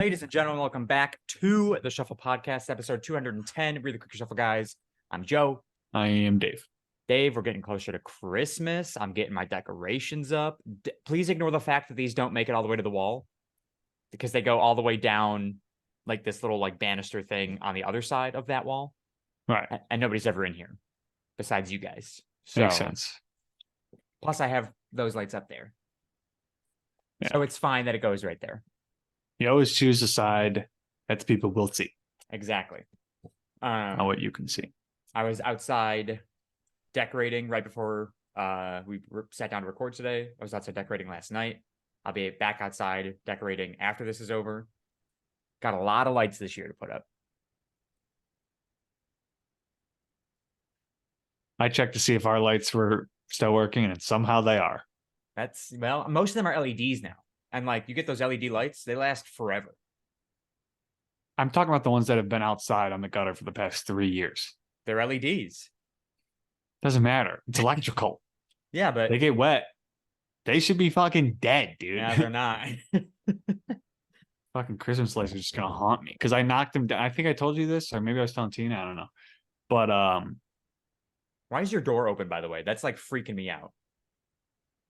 Ladies and gentlemen, welcome back to the Shuffle Podcast, episode 210. We're the Quick Shuffle guys. I'm Joe. I am Dave. Dave, we're getting closer to Christmas. I'm getting my decorations up. Please ignore the fact that these don't make it all the way to the wall because they go all the way down like this little like banister thing on the other side of that wall. Right. And nobody's ever in here besides you guys. So, Makes sense. plus, I have those lights up there. Yeah. So it's fine that it goes right there. You always choose the side that the people will see, Exactly. not what you can see. I was outside decorating right before we sat down to record today. I was outside decorating last night. I'll be back outside decorating after this is over. Got a lot of lights this year to put up. I checked to see if our lights were still working, and somehow they are. Well, most of them are LEDs now. And like you get those LED lights, they last forever. I'm talking about the ones that have been outside on the gutter for the past 3 years. They're LEDs. Doesn't matter. It's electrical. Yeah, but They get wet. They should be fucking dead, dude. yeah, they're not. Fucking Christmas lights are just gonna haunt me because I knocked them down. I think I told you this, or maybe I was telling Tina. I don't know. But why is your door open, by the way? That's like freaking me out.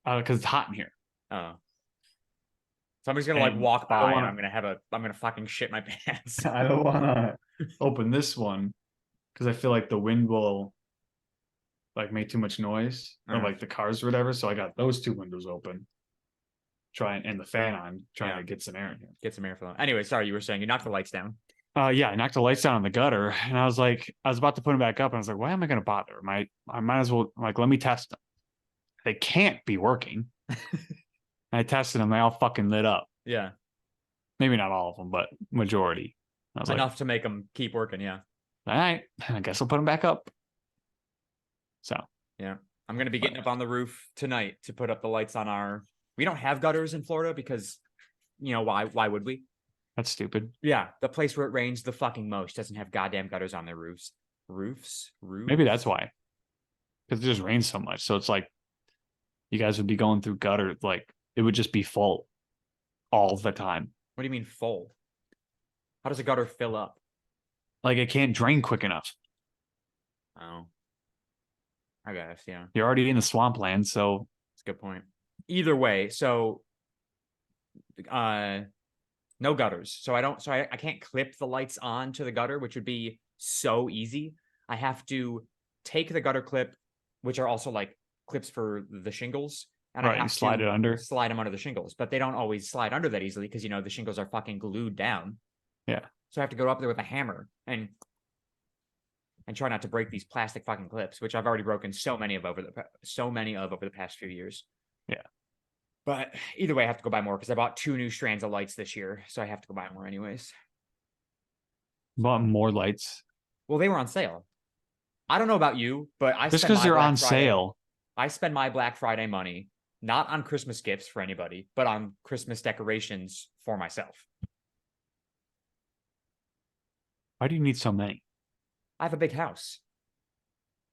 because it's hot in here. Oh. Somebody's gonna like And walk I don't by wanna- and I'm gonna fucking shit my pants. I don't want to open this one because I feel like the wind will like make too much noise or Mm. like the cars or whatever. So I got those two windows open, and the fan on, trying Yeah. to get some air in here. Get some airflow. Anyway, sorry, you were saying you knocked the lights down. Yeah, I knocked the lights down on the gutter, and I was about to put them back up, and I was like, why am I going to bother? I might as well let me test them. They can't be working. I tested them; they all fucking lit up. Yeah. Maybe not all of them, but majority. I was Enough to make them keep working, yeah. all right, I guess I'll put them back up. So Yeah. I'm going to be getting up on the roof tonight to put up the lights on our... We don't have gutters in Florida because, why would we? that's stupid. Yeah. The place where it rains the fucking most doesn't have goddamn gutters on their roofs. Roofs? Maybe that's why. Because it just rains so much. So it's like you guys would be going through gutter, like it would just be full all the time. What do you mean full? How does a gutter fill up? Like it can't drain quick enough. Oh. I guess, yeah. You're already in the swampland, so That's a good point. Either way, so no gutters. So I can't clip the lights onto the gutter, which would be so easy. I have to take the gutter clip, which are also like clips for the shingles, and I right, you have slide to it under. slide them under the shingles, but they don't always slide under that easily because the shingles are fucking glued down. Yeah. So I have to go up there with a hammer and try not to break these plastic fucking clips, which I've already broken so many of over the past few years. Yeah. But either way, I have to go buy more because I bought 2 new strands of lights this year, so I have to go buy more anyways. Bought more lights. Well, they were on sale. I don't know about you, but Just because they're on sale. I spend my Black Friday money not on Christmas gifts for anybody, but on Christmas decorations for myself. Why do you need so many? I have a big house.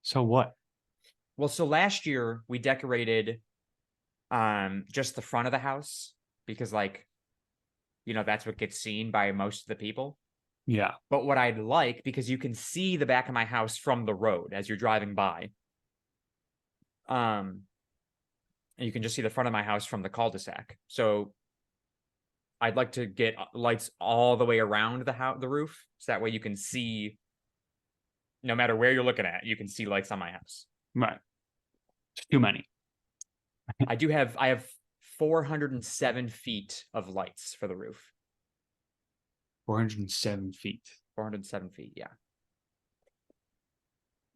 So what? Well, so last year we decorated just the front of the house because that's what gets seen by most of the people. Yeah. But what I'd like, because you can see the back of my house from the road as you're driving by. And you can just see the front of my house from the cul-de-sac. So I'd like to get lights all the way around the roof, so that way you can see, no matter where you're looking at, you can see lights on my house. Right. It's too many. I have 407 feet of lights for the roof. 407 feet. 407 feet, yeah.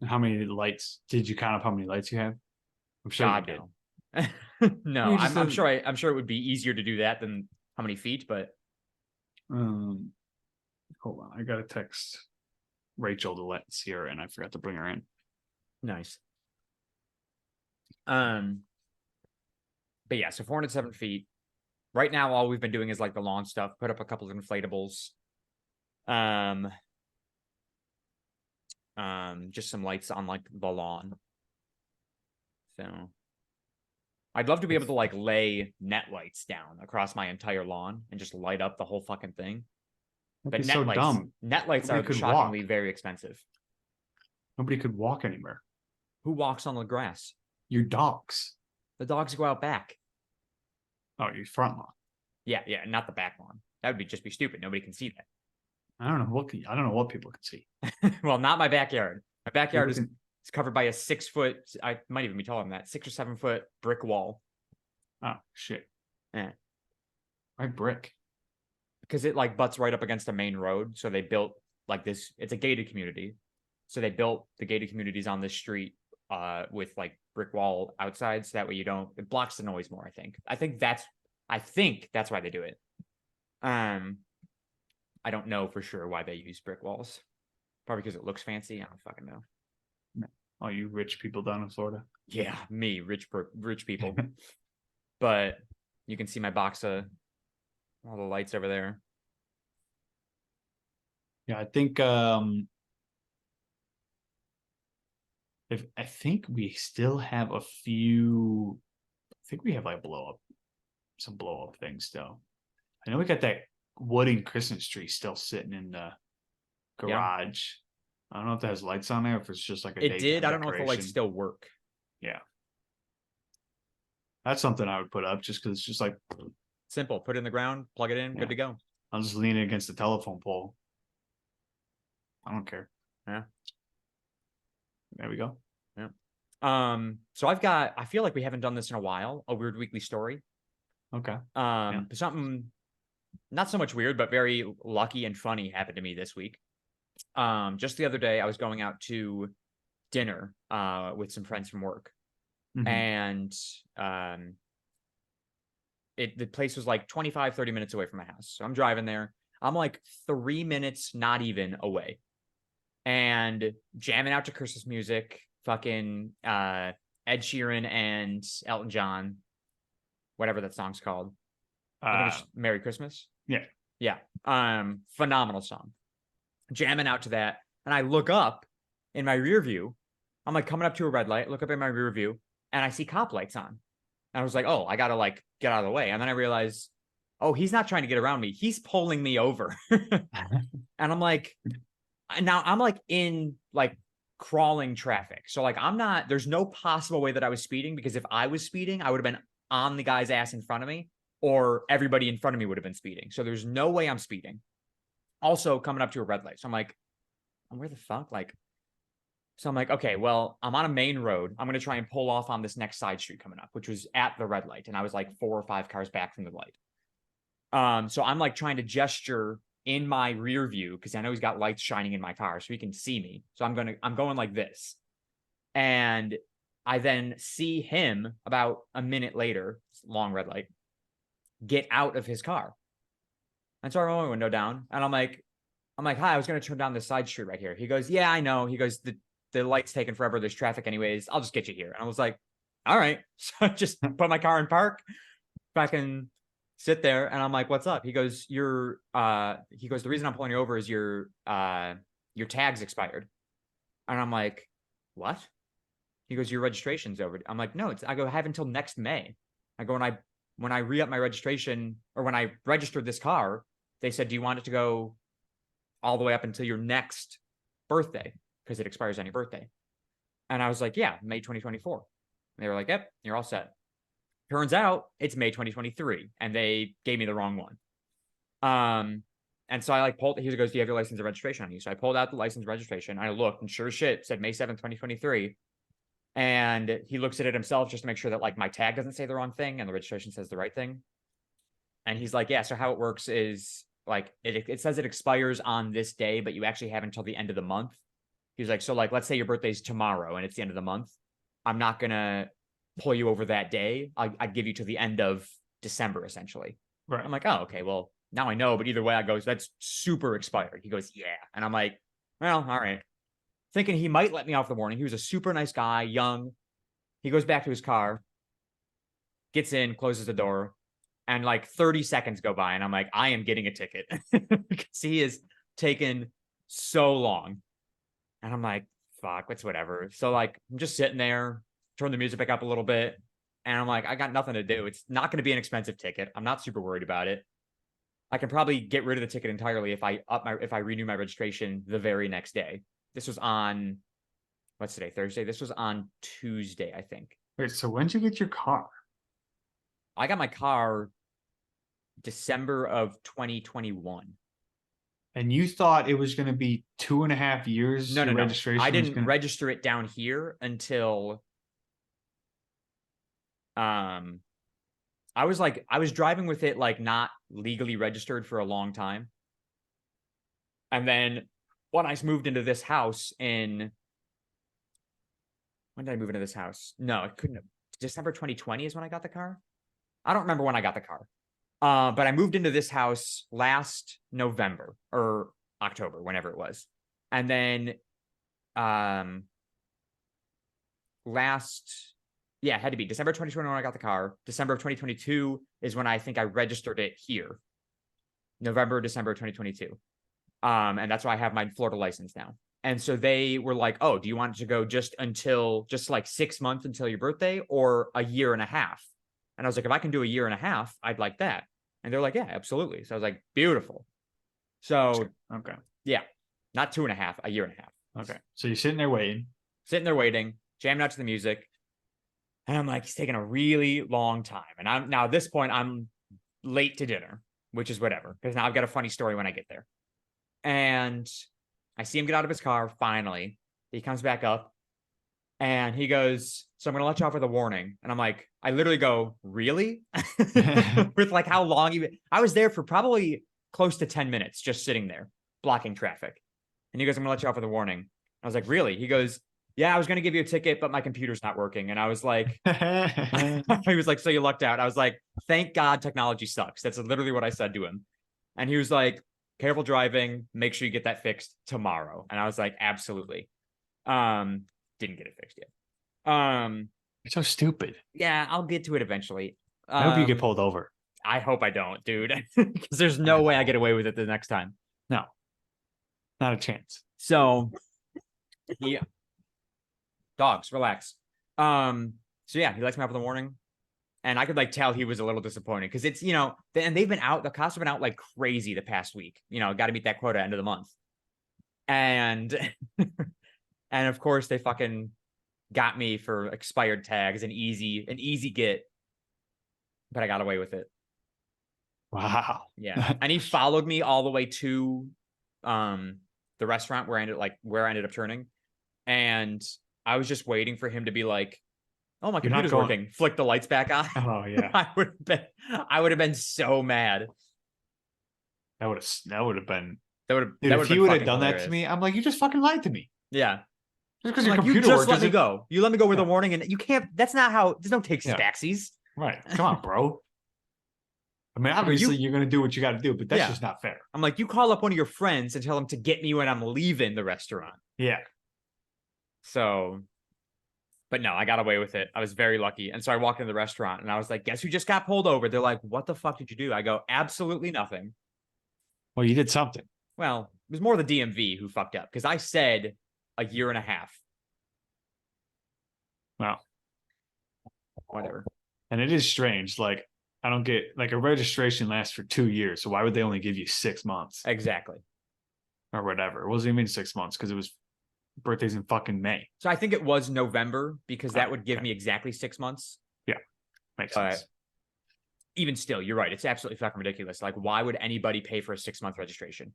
And how many lights? Did you count up how many lights you have? I'm sure God, you did. no. No, You just I'm said- sure it would be easier to do that than how many feet, but Hold on. I got to text Rachel to let's hear, and I forgot to bring her in. nice. But yeah, so 407 feet. Right now, all we've been doing is like the lawn stuff. Put up a couple of inflatables. Just some lights on like the lawn. So I'd love to be able to like lay net lights down across my entire lawn and just light up the whole fucking thing. That'd But be so dumb. net lights Nobody are could shockingly walk. very expensive. Nobody could walk anywhere. Who walks on the grass? Your dogs. The dogs go out back. Oh, your front lawn. Yeah, not the back lawn. That would just be stupid. Nobody can see I don't know what people can see. that. Well, not my backyard. My backyard People is can- it's covered by a 6 foot. I might even be taller than that. 6 or 7 foot brick wall. Oh shit. Eh. Why brick? Because it like butts right up against the main road. So they built like this. It's a gated community. So they built the gated communities on this street with like brick wall outside. So that way it blocks the noise more, I think that's why they do it. I don't know for sure why they use brick walls. Probably because it looks fancy. I don't fucking know. Oh, you rich people down in Florida. Yeah, me, rich people. But you can see my box of all the lights over there. Yeah, I think I think we still have a few. I think we have like some blow up things still. I know we got that wooden Christmas tree still sitting in the garage. I don't know if that has lights on there, if it's just like a It did. daytime I don't know if the lights decoration. still work. Yeah. That's something I would put up just because it's just like Simple. Put it in the ground, plug it in, Yeah. good to go. I'm just leaning against the telephone pole. I don't care. Yeah. There we go. So I feel like we haven't done this in a while, a weird weekly story. Okay. Something not so much weird, but very lucky and funny happened to me this week. Just the other day, I was going out to dinner with some friends from work. Mhm. And the place was like 25, 30 minutes away from my house. So I'm driving there. I'm like 3 minutes, not even away. And jamming out to Christmas music, fucking Ed Sheeran and Elton John, whatever that song's called. I think it's Merry Christmas. Yeah. Yeah. Phenomenal song. Jamming out to that. And I look up in my rear view. I'm like coming up to a red light, look up in my rear view, and I see cop lights on. And I was like, oh, I gotta like get out of the way. And then I realized, oh, he's not trying to get around me. He's pulling me over. And I'm like, now I'm like in like crawling traffic. So like there's no possible way that I was speeding, because if I was speeding, I would have been on the guy's ass in front of me, or everybody in front of me would have been speeding. So there's no way I'm speeding. Also coming up to a red light. So I'm like, where the fuck? Like, so I'm like, okay, well, I'm on a main road. I'm going to try and pull off on this next side street coming up, which was at the red light. And I was like 4 or 5 cars back from the light. So I'm like trying to gesture in my rear view, because I know he's got lights shining in my car so he can see me. So I'm going like this. And I then see him about a minute later, long red light, get out of his car. And so I roll my window down, and I'm like, hi, I was going to turn down this side street right here. He goes, yeah, I know. He goes, the light's taking forever. There's traffic anyways. I'll just get you here. And I was like, all right. So I just put my car in park, fucking sit there. And I'm like, what's up? He goes, the reason I'm pulling you over is your tag's expired. And I'm like, what? He goes, your registration's over. I'm like, no, I have until next May. I go, when I re-up my registration, or when I registered this car, they said, do you want it to go all the way up until your next birthday? Because it expires on your birthday. And I was like, yeah, May 2024. And they were like, yep, you're all set. Turns out it's May 2023, and they gave me the wrong one. And so I like pulled, he goes, do you have your license and registration on you? So I pulled out the license and registration. I looked, and sure as shit, it said May 7th, 2023. And he looks at it himself just to make sure that like my tag doesn't say the wrong thing and the registration says the right thing. And he's like, yeah, so how it works is like, it says it expires on this day, but you actually have until the end of the month. He's like, so like, let's say your birthday's tomorrow and it's the end of the month. I'm not going to pull you over that day. I'd give you to the end of December, essentially. Right. I'm like, oh, okay, well, now I know. But either way, I goes, that's super expired. He goes, yeah. And I'm like, well, all right. Thinking he might let me off the warning. He was a super nice guy, young. He goes back to his car, gets in, closes the door, and like 30 seconds go by. And I'm like, I am getting a ticket because he is taken so long. And I'm like, fuck, it's whatever. So like, I'm just sitting there, turn the music back up a little bit. And I'm like, I got nothing to do. It's not going to be an expensive ticket. I'm not super worried about it. I can probably get rid of the ticket entirely if I renew my registration the very next day. This was on what's today? Thursday. This was on Tuesday, I think. Wait, so when did you get your car? I got my car December of 2021. And you thought it was going to be 2.5 years? No, your no, no. registration I was didn't gonna... register it down here until I was driving with it like not legally registered for a long time. And then when I moved into this house when did I move into this house? No, it couldn't have. December 2020 is when I got the car. I don't remember when I got the car. But I moved into this house last November or October, whenever it was. And then it had to be December 2021 when I got the car. December of 2022 is when I think I registered it here. November, December 2022. And that's why I have my Florida license now. And so they were like, oh, do you want it to go just like 6 months until your birthday or a year and a half? And I was like, if I can do a year and a half, I'd like that. And they're like, yeah, absolutely. So I was like, beautiful. So, okay. Yeah, not 2.5, a year and a half. Okay. So you're sitting there waiting, jamming out to the music. And I'm like, it's taking a really long time. And at this point, I'm late to dinner, which is whatever, because now I've got a funny story when I get there. And I see him get out of his car. Finally, he comes back up and he goes, so I'm going to let you off with a warning. And I'm like, I literally go, really? With like how long I was there for probably close to 10 minutes, just sitting there blocking traffic. And he goes, I'm going to let you off with a warning. I was like, really? He goes, yeah, I was going to give you a ticket, but my computer's not working. And I was like, he was like, so you lucked out. I was like, thank God technology sucks. That's literally what I said to him. And he was like, careful driving. Make sure you get that fixed tomorrow. And I was like, absolutely. Didn't get it fixed yet. You're so stupid. Yeah, I'll get to it eventually. I hope you get pulled over. I hope I don't, dude. Because there's no way I get away with it the next time. No. Not a chance. So, yeah. Dogs, relax. So yeah, he lets me up in the morning. And I could like tell he was a little disappointed because it's, and they've been out, the cops have been out like crazy the past week. Got to meet that quota end of the month. And and of course they fucking got me for expired tags, an easy get. But I got away with it. Wow. Yeah. And he followed me all the way to the restaurant where I ended up turning. And I was just waiting for him to be like, oh, my computer's working. Flick the lights back on. Oh yeah. I would have been so mad. That would have been. Dude, if he would have done that to me, I'm like, you just fucking lied to me. Yeah. Just because your computer works. Let me go. You let me go with a warning, and you can't. That's not how. There's no takes and backsies. Right. Come on, bro. I mean, obviously you're gonna do what you got to do, but that's just not fair. I'm like, you call up one of your friends and tell them to get me when I'm leaving the restaurant. Yeah. So, but no, I got away with it. I was very lucky. And so I walked into the restaurant and I was like, guess who just got pulled over? They're like, what the fuck did you do? I go, absolutely nothing. Well, you did something. Well, it was more the DMV who fucked up because I said a year and a half. Well, whatever. And it is strange. Like, I don't get, like, a registration lasts for 2 years. So why would they only give you 6 months? Exactly. Or whatever. It wasn't even 6 months because it was birthday's in fucking May. So I think it was November because that would give me exactly 6 months. Yeah. Makes sense. Even still, you're right. It's absolutely fucking ridiculous. Like, why would anybody pay for a 6-month registration?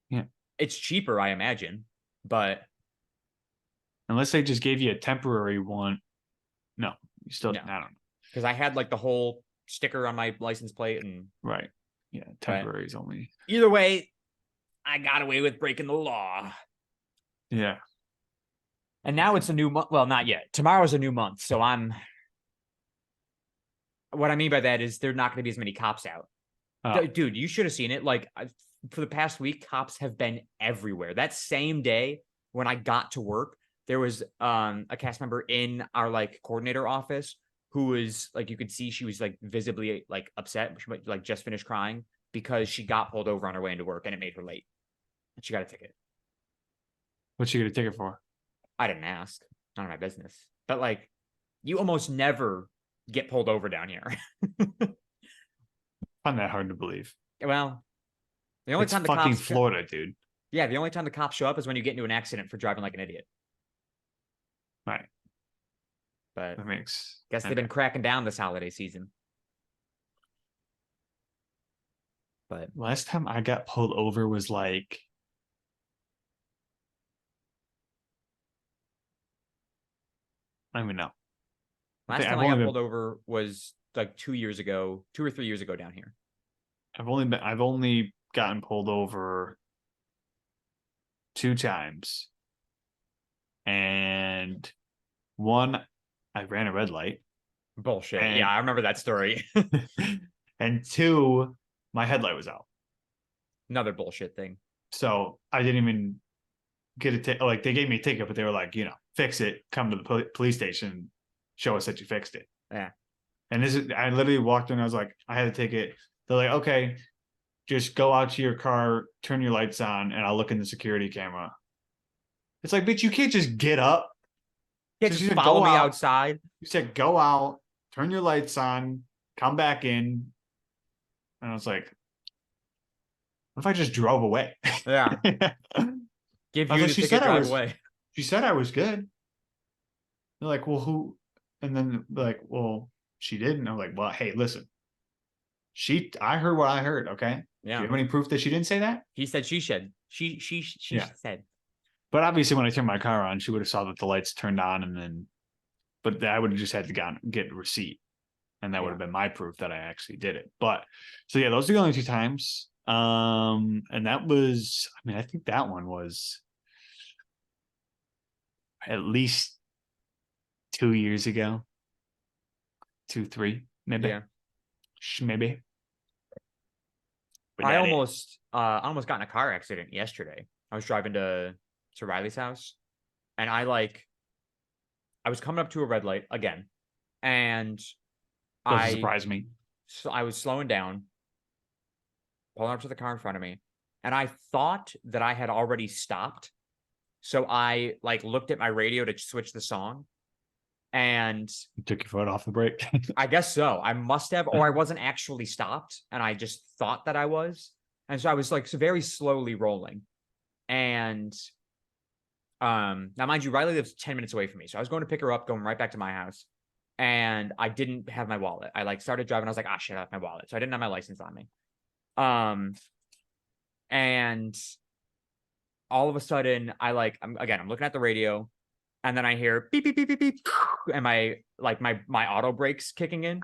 Yeah. It's cheaper, I imagine, but unless they just gave you a temporary one. No, you still, no. I don't know. Because I had like the whole sticker on my license plate and right. Yeah. Temporary is only. Either way, I got away with breaking the law. Yeah. And now it's a new month. Well, not yet. Tomorrow's a new month. So what I mean by that is there's not going to be as many cops out. Oh. Dude, you should have seen it. Like for the past week, cops have been everywhere. That same day when I got to work, there was a cast member in our like coordinator office who was like, you could see she was like visibly like upset. She like just finished crying because she got pulled over on her way into work and it made her late. And she got a ticket. What's she get a ticket for? I didn't ask. None of my business. But like, you almost never get pulled over down here. Find that hard to believe. Well, The only It's time the fucking cops, Florida, dude. yeah, the only time the cops show up is when you get into an accident for driving like an idiot. Right. But That makes. guess they've been cracking down this holiday season. But Last time I got pulled over was like. I don't even know. last time I've I only got been. pulled over was like 2 years ago, 2 or 3 years ago down here. I've only gotten pulled over 2 times, and one I ran a red light, Bullshit. Yeah, and I remember that story. and two, my headlight was out. Another bullshit thing. So I didn't even get a ticket. Like they gave me a ticket, but they were like, fix it, come to the police station, show us that you fixed it. Yeah. And I literally walked in. I was like, I had a ticket. They're like, okay, just go out to your car, turn your lights on, and I'll look in the security camera. It's like, bitch, you can't just get up. Yeah, So just she said, follow go me out. outside. You said, go out, turn your lights on, come back in. And I was like, what if I just drove away? Yeah. I Give was you like, the ticket, drive away. she said I was good. They're like, well, who? And then they're like, well, she didn't. I'm like, well, hey, listen. I heard what I heard. Okay. Do Yeah. you have any proof that she didn't say that? He said she should. She Yeah. said. But obviously, when I turned my car on, she would have saw that the lights turned on, and then, but I would have just had to get a receipt, and that would have been my proof that I actually did it. But so yeah, those are the only 2 times. And that was, I mean, I think that one was at least 2 years ago, 2, 3, maybe, Yeah. maybe. But I that almost got in a car accident yesterday. I was driving to Riley's house, and I was coming up to a red light again, and doesn't surprise me. so I was slowing down, pulling up to the car in front of me, and I thought that I had already stopped. So I like looked at my radio to switch the song, and You took your foot off the brake. I guess so. I must have, or I wasn't actually stopped, and I just thought that I was. And so I was like so very slowly rolling. And now mind you, Riley lives 10 minutes away from me. So I was going to pick her up, going right back to my house. And I didn't have my wallet. I like started driving. I was like, ah, shit, I have my wallet. So I didn't have my license on me. And all of a sudden, I'm looking at the radio, and then I hear beep beep beep beep beep, and my auto brakes kicking in,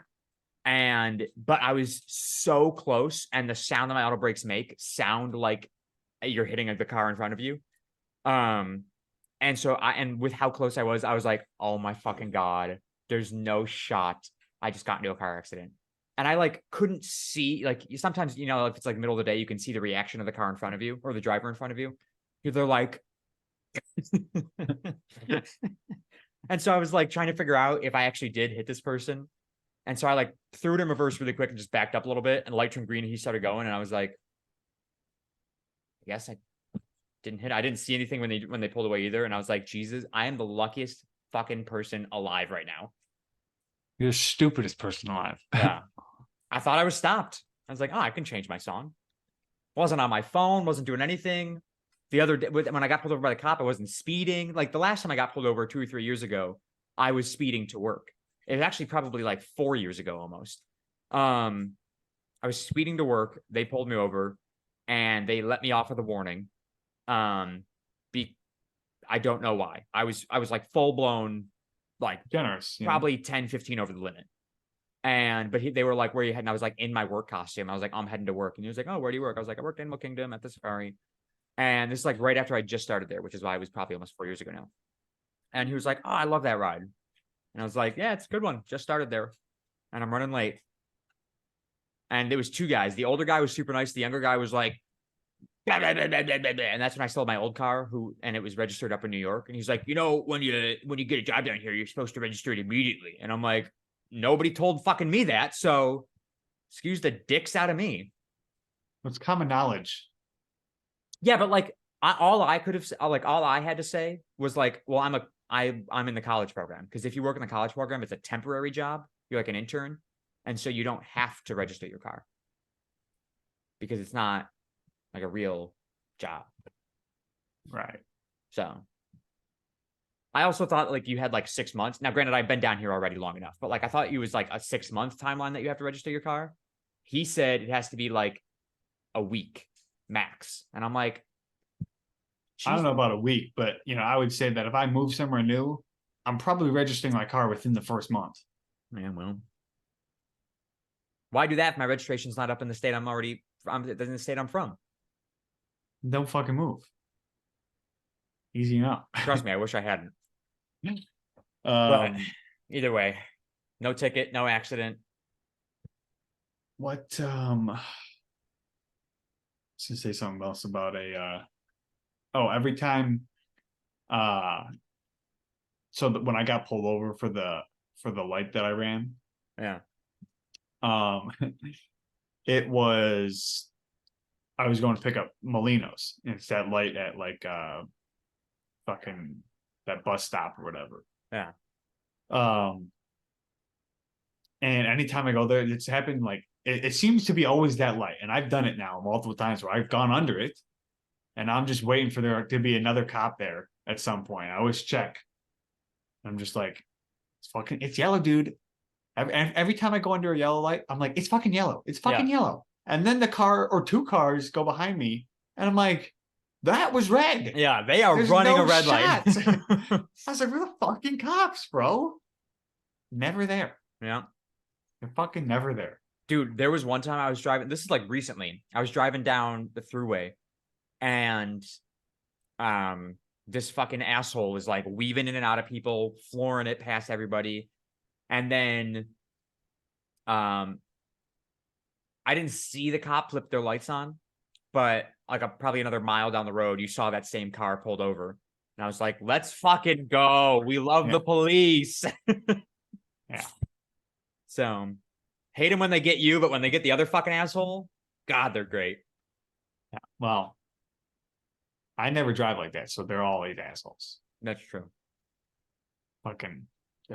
but I was so close, and the sound that my auto brakes make sound like you're hitting the car in front of you, and so with how close I was like, oh my fucking god, there's no shot I just got into a car accident. And I like couldn't see, like sometimes, if it's like middle of the day, you can see the reaction of the car in front of you or the driver in front of you. They're like, and so I was like trying to figure out if I actually did hit this person. And so I like threw it in reverse really quick and just backed up a little bit, and the light turned green and he started going. And I was like, I guess I didn't hit. I didn't see anything when they pulled away either. And I was like, Jesus, I am the luckiest fucking person alive right now. You're the stupidest person alive. Yeah. I thought I was stopped. I was like, oh, I can change my song. Wasn't on my phone, wasn't doing anything. The other day, when I got pulled over by the cop, I wasn't speeding. Like the last time I got pulled over 2 or 3 years ago, I was speeding to work. It was actually probably like 4 years ago almost. I was speeding to work. They pulled me over, and they let me off with a warning. I don't know why. I was like full blown, like Generous. probably 10, 15 over the limit. But they were like, where you heading? I was like in my work costume. I was like, I'm heading to work. And he was like, oh, where do you work? I was like, I work at Animal Kingdom at the safari. And this is like right after I just started there, which is why it was probably almost 4 years ago now. And he was like, oh, I love that ride. And I was like, yeah, it's a good one. Just started there. And I'm running late. And there was 2 guys. The older guy was super nice. The younger guy was like, blah, blah, blah, blah, blah, blah. And that's when I sold my old car, and it was registered up in New York. And he's like, when you get a job down here, you're supposed to register it immediately. And I'm like, nobody told fucking me that. So excuse the dicks out of me. It's common knowledge. Yeah, but like all I had to say was like, well, I'm in the college program, because if you work in the college program, it's a temporary job. You're like an intern, and so you don't have to register your car because it's not like a real job. Right. So I also thought like you had like 6 months. Now, granted, I've been down here already long enough, but like I thought it was like a 6 month timeline that you have to register your car. He said it has to be like a week max. And I'm like, I don't geez, know about a week, but I would say that if I move somewhere new, I'm probably registering my car within the first month. man, well, why do that if my registration's not up in the state I'm in the state I'm from? Don't fucking move. Easy enough. Trust me, I wish I hadn't. But Um, either way, no ticket, no accident. what to say something else about every time so that when I got pulled over for the light that I ran, Yeah. um it was I was going to pick up Molinos. It's that light at like fucking that bus stop or whatever. Yeah. Um and anytime I go there, it's happened like it seems to be always that light. And I've done it now multiple times where I've gone under it and I'm just waiting for there to be another cop there at some point. I always check. I'm just like, it's yellow, dude. Every time I go under a yellow light, I'm like, it's fucking yellow. It's fucking yellow. And then the car or two cars go behind me, and I'm like, that was red. Yeah, they are There's running no a red light. I was like, we're the fucking cops, bro. Never there. Yeah. They're fucking never there. Dude, there was one time I was driving. This is like recently. I was driving down the thruway, and this fucking asshole was like weaving in and out of people, flooring it past everybody. And then I didn't see the cop flip their lights on, but like probably another mile down the road, you saw that same car pulled over. And I was like, let's fucking go. We love the police. Yeah. So hate them when they get you, but when they get the other fucking asshole, God, they're great. Yeah. Well, I never drive like that, so they're all eight assholes. That's true. Fucking,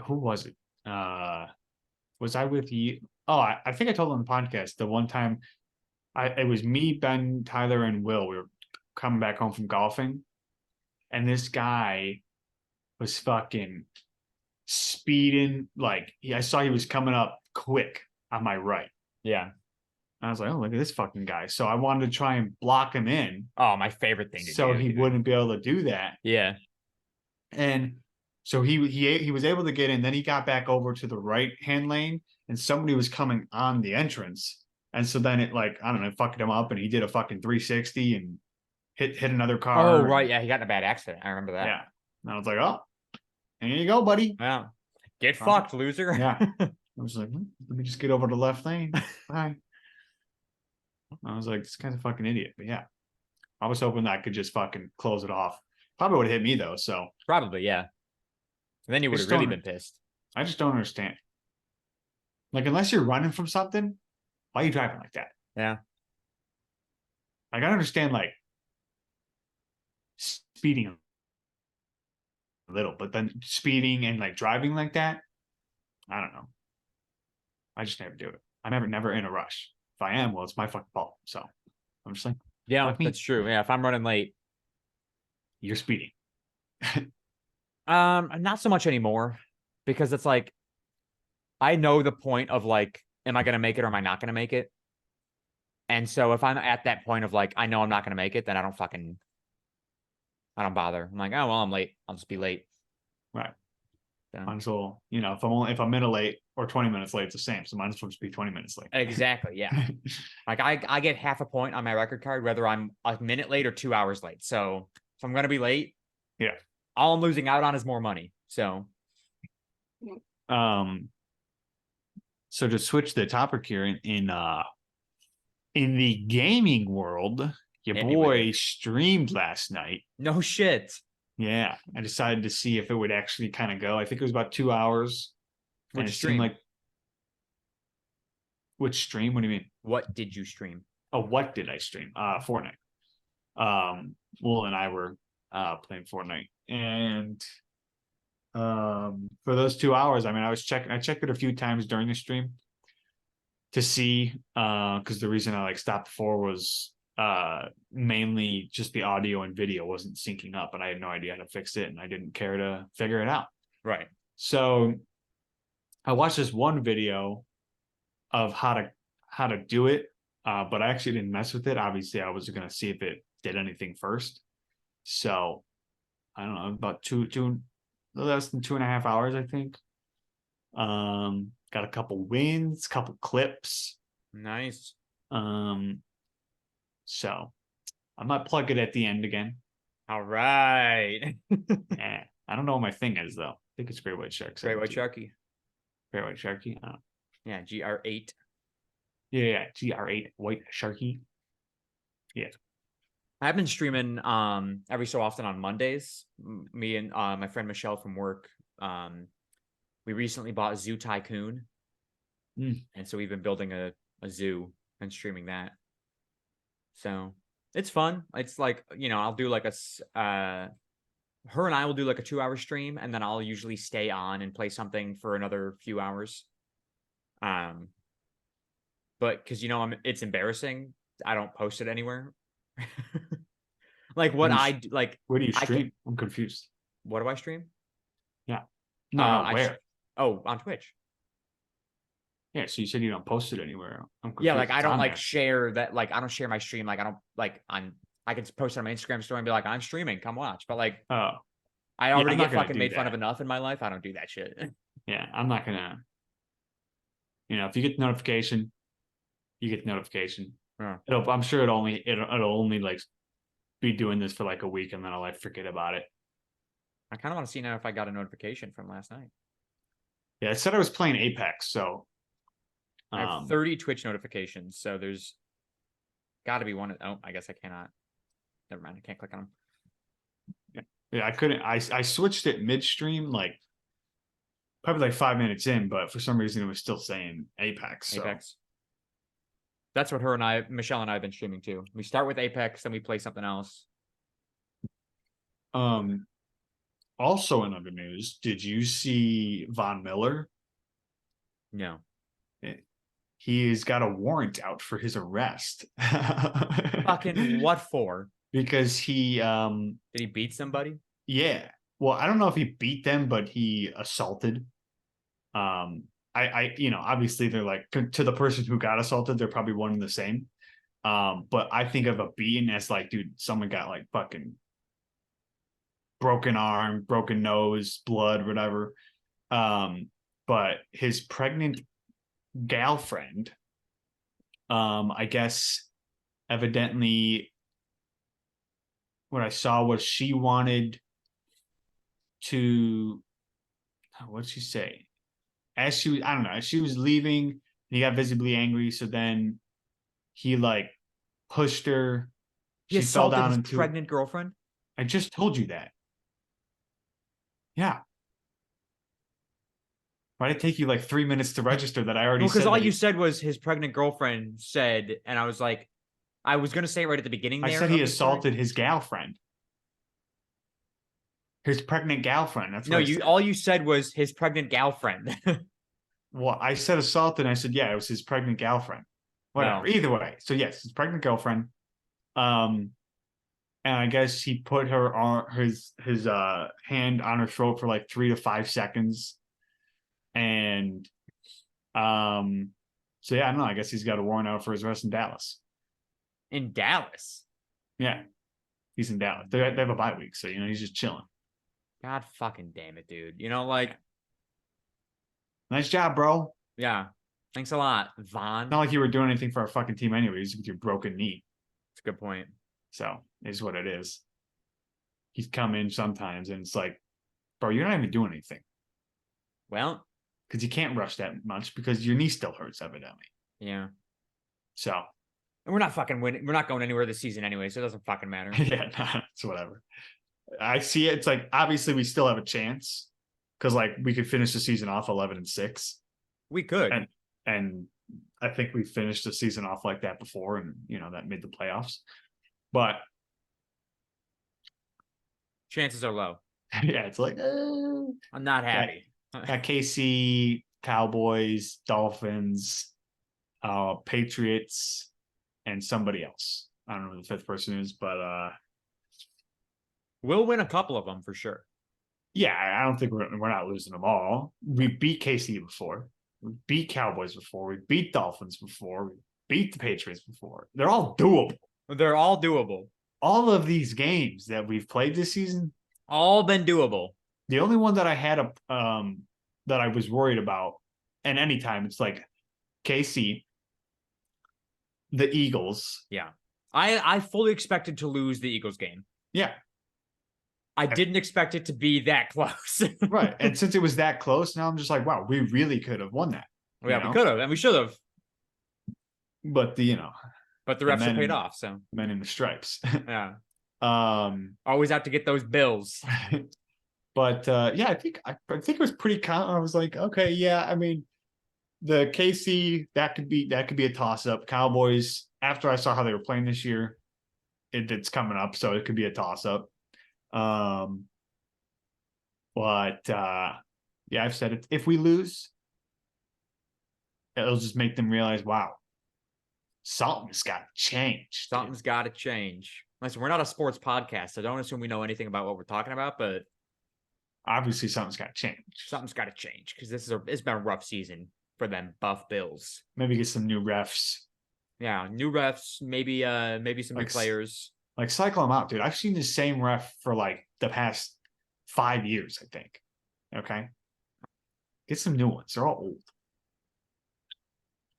who was it? Was I with you? Oh, I think I told on the podcast the one time. It was me, Ben, Tyler, and Will. We were coming back home from golfing, and this guy was fucking speeding. Like I saw he was coming up quick on my right. Yeah. I was like, oh, look at this fucking guy. So I wanted to try and block him in. Oh, my favorite thing to do. So he wouldn't be able to do that. Yeah. And so he was able to get in. Then he got back over to the right hand lane, and somebody was coming on the entrance. And so then it like, I don't know, fucked him up, and he did a fucking 360 and hit another car. Oh, right. Yeah, he got in a bad accident. I remember that. Yeah. And I was like, oh, here you go, buddy. Yeah. Get fucked, loser. Yeah. I was like, let me just get over to the left lane. Bye. I was like, this guy's a fucking idiot. But yeah, I was hoping that I could just fucking close it off. Probably would have hit me though. So probably, yeah. And then you would have really been pissed. I just don't understand. Like, unless you're running from something, why are you driving like that? Yeah. Like, I understand like speeding a little, but then speeding and like driving like that, I don't know. I just never do it. I'm never in a rush. If I am, well, it's my fucking fault. So I'm just like, yeah, that's true. Yeah, if I'm running late, you're speeding. Not so much anymore, because it's like I know the point of like, am I gonna make it or am I not gonna make it? And so if I'm at that point of like, I know I'm not gonna make it, then I don't bother. I'm like, oh well, I'm late. I'll just be late. Right. So, might as well, if I'm minute late or 20 minutes late, it's the same. So might as well just be 20 minutes late. exactly. Yeah. Like I get half a point on my record card, whether I'm a minute late or 2 hours late. So if I'm gonna be late, yeah, all I'm losing out on is more money. So so to switch the topic here in the gaming world, your boy streamed last night. No shit. Yeah, I decided to see if it would actually kind of go. I think it was about 2 hours. Which stream? Which stream? What do you mean? What did you stream? Oh, what did I stream? Fortnite. Will and I were playing Fortnite, and for those 2 hours, I mean, I checked it a few times during the stream to see, because the reason I like stopped before was mainly just the audio and video wasn't syncing up, and I had no idea how to fix it, and I didn't care to figure it out. Right. So I watched this one video of how to do it, but I actually didn't mess with it. Obviously, I was going to see if it did anything first. So I don't know, about two less than 2.5 hours, I think. Got a couple wins, couple clips. Nice. So I might plug it at the end again. All right. I don't know what my thing is though. I think it's Great White Shark. Great White 17. Sharky. Great White Sharky. I don't know. Yeah, GR8. Yeah, GR8 White Sharky. Yeah. I've been streaming every so often on Mondays. Me and my friend Michelle from work. We recently bought Zoo Tycoon. And so we've been building a zoo and streaming that. So it's fun. It's like, I'll do like her and I will do like a 2-hour stream, and then I'll usually stay on and play something for another few hours. But because it's embarrassing, I don't post it anywhere. Like what where do you stream? I'm confused. What do I stream? Yeah. No, where? On Twitch. Yeah, so you said you don't post it anywhere. Yeah, like I don't share that. Like I don't share my stream. Like I don't like I can post it on my Instagram story and be like, I'm streaming, come watch. But like, I already get fucking made fun of enough in my life. I don't do that shit. Yeah, I'm not gonna. If you get the notification, you get the notification. Yeah. I'm sure it'll only like be doing this for like a week, and then I'll like forget about it. I kind of want to see now if I got a notification from last night. Yeah, it said I was playing Apex, so I have 30 Twitch notifications, so there's got to be one. Oh, I guess I cannot. Never mind. I can't click on them. Yeah, I couldn't. I switched it midstream, like probably like 5 minutes in, but for some reason it was still saying Apex. So. Apex. That's what Michelle and I have been streaming too. We start with Apex, then we play something else. Also in other news, did you see Von Miller? No. He's got a warrant out for his arrest. Fucking what for? Because he did he beat somebody? Yeah. Well, I don't know if he beat them, but he assaulted. Obviously they're like to the person who got assaulted, they're probably one and the same. But I think of a beating as like, dude, someone got like fucking broken arm, broken nose, blood, whatever. But his pregnant girlfriend, I guess, evidently, what I saw was she wanted to. What'd she say? As she was leaving, he got visibly angry. So then he like pushed her. She fell down into pregnant girlfriend. I just told you that. Yeah. Why did it take you like 3 minutes to register that I already said? Because all you said was his pregnant girlfriend said, and I was like, I was going to say right at the beginning there. I said he assaulted his girlfriend. His pregnant girlfriend. That's no, all you said was his pregnant girlfriend. Well, I said assaulted, and I said, yeah, it was his pregnant girlfriend. Whatever. No. Either way. So yes, his pregnant girlfriend. And I guess he put her on his hand on her throat for like 3 to 5 seconds. And so yeah, I don't know. I guess he's got a warrant out for his arrest in Dallas. In Dallas? Yeah. He's in Dallas. They have a bye week, so he's just chilling. God fucking damn it, dude. Like nice job, bro. Yeah. Thanks a lot, Von. Not like you were doing anything for our fucking team anyways with your broken knee. That's a good point. So it is what it is. He's come in sometimes and it's like, bro, you're not even doing anything. Well, because you can't rush that much because your knee still hurts, evidently. Yeah. So. And we're not fucking winning. We're not going anywhere this season anyway, so it doesn't fucking matter. Yeah, it's whatever. I see it. It's like, obviously we still have a chance because like we could finish the season off 11-6. We could. And I think we finished the season off like that before, and that made the playoffs. But chances are low. Yeah, it's like I'm not happy. Got KC, Cowboys, Dolphins, Patriots, and somebody else. I don't know who the fifth person is, but We'll win a couple of them for sure. yeah, I don't think we're not losing them all. We beat KC before. We beat Cowboys before. We beat Dolphins before. We beat the Patriots before. They're all doable. They're all doable. All of these games that we've played this season, All been doable. the only one that I had that I was worried about, and anytime it's like KC, the Eagles. Yeah. I fully expected to lose the Eagles game. Yeah. I didn't expect it to be that close. Right. And since it was that close, now I'm just like, wow, we really could have won that. Yeah, we could have, and we should have. But But the refs have paid off. So men in the stripes. yeah. Always out to get those bills. But yeah, I think it was pretty common. I was like, okay, yeah. I mean, the KC that could be a toss up. Cowboys, after I saw how they were playing this year, it's coming up, so it could be a toss up. But yeah, I've said it. If we lose, it'll just make them realize, wow, something's got to change. Something's got to change. Listen, we're not a sports podcast, so don't assume we know anything about what we're talking about. But obviously, something's got to change. Something's got to change because it's been a rough season for them Buff Bills. Maybe get some new refs. Yeah, new refs. Maybe some new players. Like cycle them out, dude. I've seen the same ref for like the past 5 years, I think. Okay. Get some new ones. They're all old.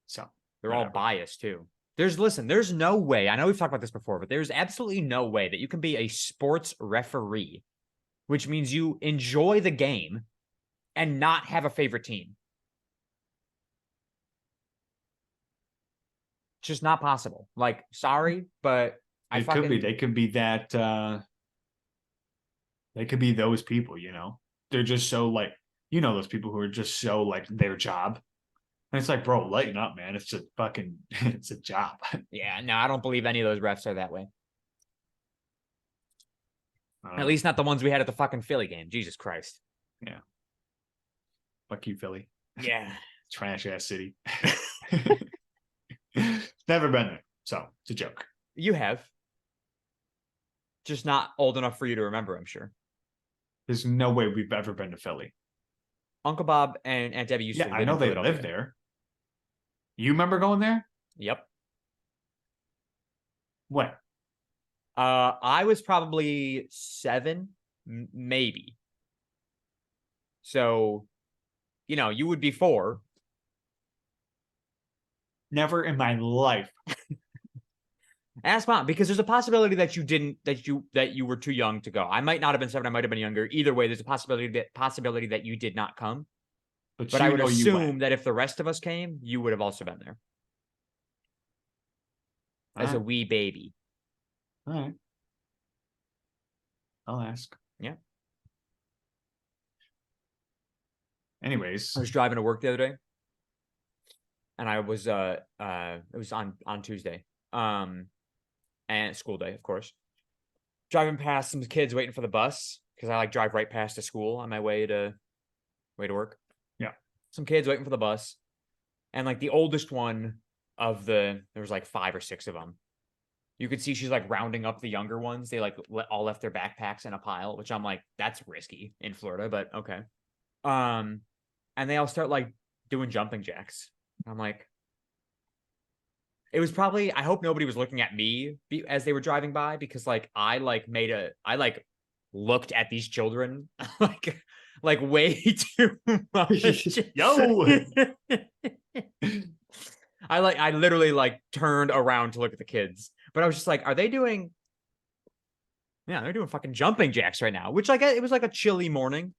So they're all biased too. There's no way. I know we've talked about this before, but there's absolutely no way that you can be a sports referee, which means you enjoy the game and not have a favorite team. It's just not possible. Like, sorry, but They could be that they could be those people, you know. They're just so like, you know, those people who are just so like their job. And it's like, bro, lighten up, man. It's a fucking it's a job. Yeah, no, I don't believe any of those refs are that way. At least not the ones we had at the fucking Philly game. Jesus Christ. Yeah. Fuck you, Philly. Yeah. Trash ass city. Never been there. So it's a joke. You have. Just not old enough for you to remember, I'm sure. There's no way we've ever been to Philly. Uncle Bob and Aunt Debbie used to live I know they live there. You remember going there? Yep. When? I was probably 7, maybe. So, you know, you would be 4. Never in my life. Ask Mom, because there's a possibility that you were too young to go. I might not have been 7. I might have been younger. Either way, there's a possibility that you did not come. But I would assume that if the rest of us came, you would have also been there as a wee baby. All right. I'll ask. Yeah. Anyways, I was driving to work the other day, and I was it was on Tuesday, and school day, of course. Driving past some kids waiting for the bus because I like drive right past the school on my way to work. Yeah, some kids waiting for the bus, and like the oldest one there was like 5 or 6 of them. You could see she's like rounding up the younger ones. They like all left their backpacks in a pile, which I'm like, that's risky in Florida, but okay. And they all start like doing jumping jacks. I'm like, it was probably, I hope nobody was looking at me as they were driving by, because like I looked at these children like way too much. Yo. I literally like turned around to look at the kids, but I was just like, are they doing? Yeah, they're doing fucking jumping jacks right now, which it was like a chilly morning.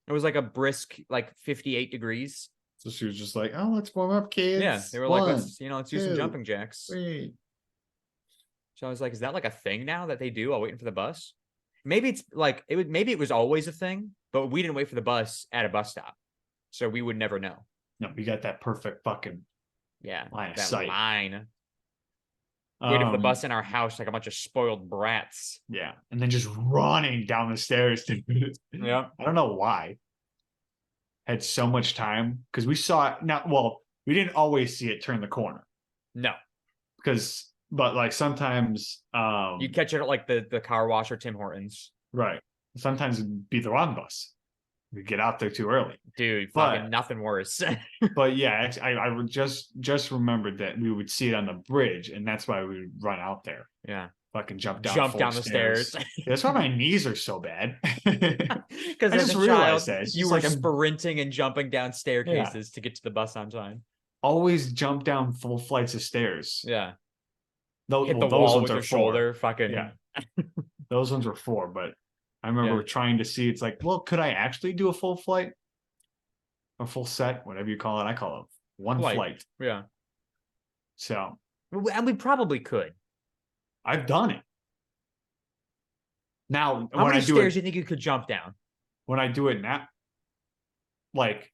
It was like a brisk, like 58 degrees. So she was just like, oh, let's warm up, kids. Yeah, they were like, let's do some jumping jacks. 3. So I was like, is that like a thing now that they do while waiting for the bus? Maybe it's like maybe it was always a thing, but we didn't wait for the bus at a bus stop, so we would never know. No, we got that perfect fucking line of sight. Line. Waiting for the bus in our house like a bunch of spoiled brats. Yeah, and then just running down the stairs. Yeah, I don't know why. Had so much time because we saw it now. Well, we didn't always see it turn the corner. No, because but like sometimes, You catch it at like the car wash or Tim Hortons. right. Sometimes it'd be the wrong bus. We get out there too early. Dude, But- fucking nothing worse. But yeah, actually, I would just remembered that we would see it on the bridge, and that's why we would run out there. Yeah. Fucking jump down, Jump 4 down the stairs. That's why my knees are so bad. Because I as just a realized child, that. It's you just were like I'm- sprinting and jumping down staircases to get to the bus on time. Always jump down full flights of stairs. Yeah. Those, Hit well, the those wall ones with are your 4. shoulder. Fucking Yeah. Those ones were 4, but I remember Yeah. trying to see. It's like, well, could I actually do a full flight, a full set, whatever you call it? I call it one Flight. flight. Yeah. So And we probably could. I've done it. Now, How when many I do stairs it, do you think you could jump down? when I do it now, like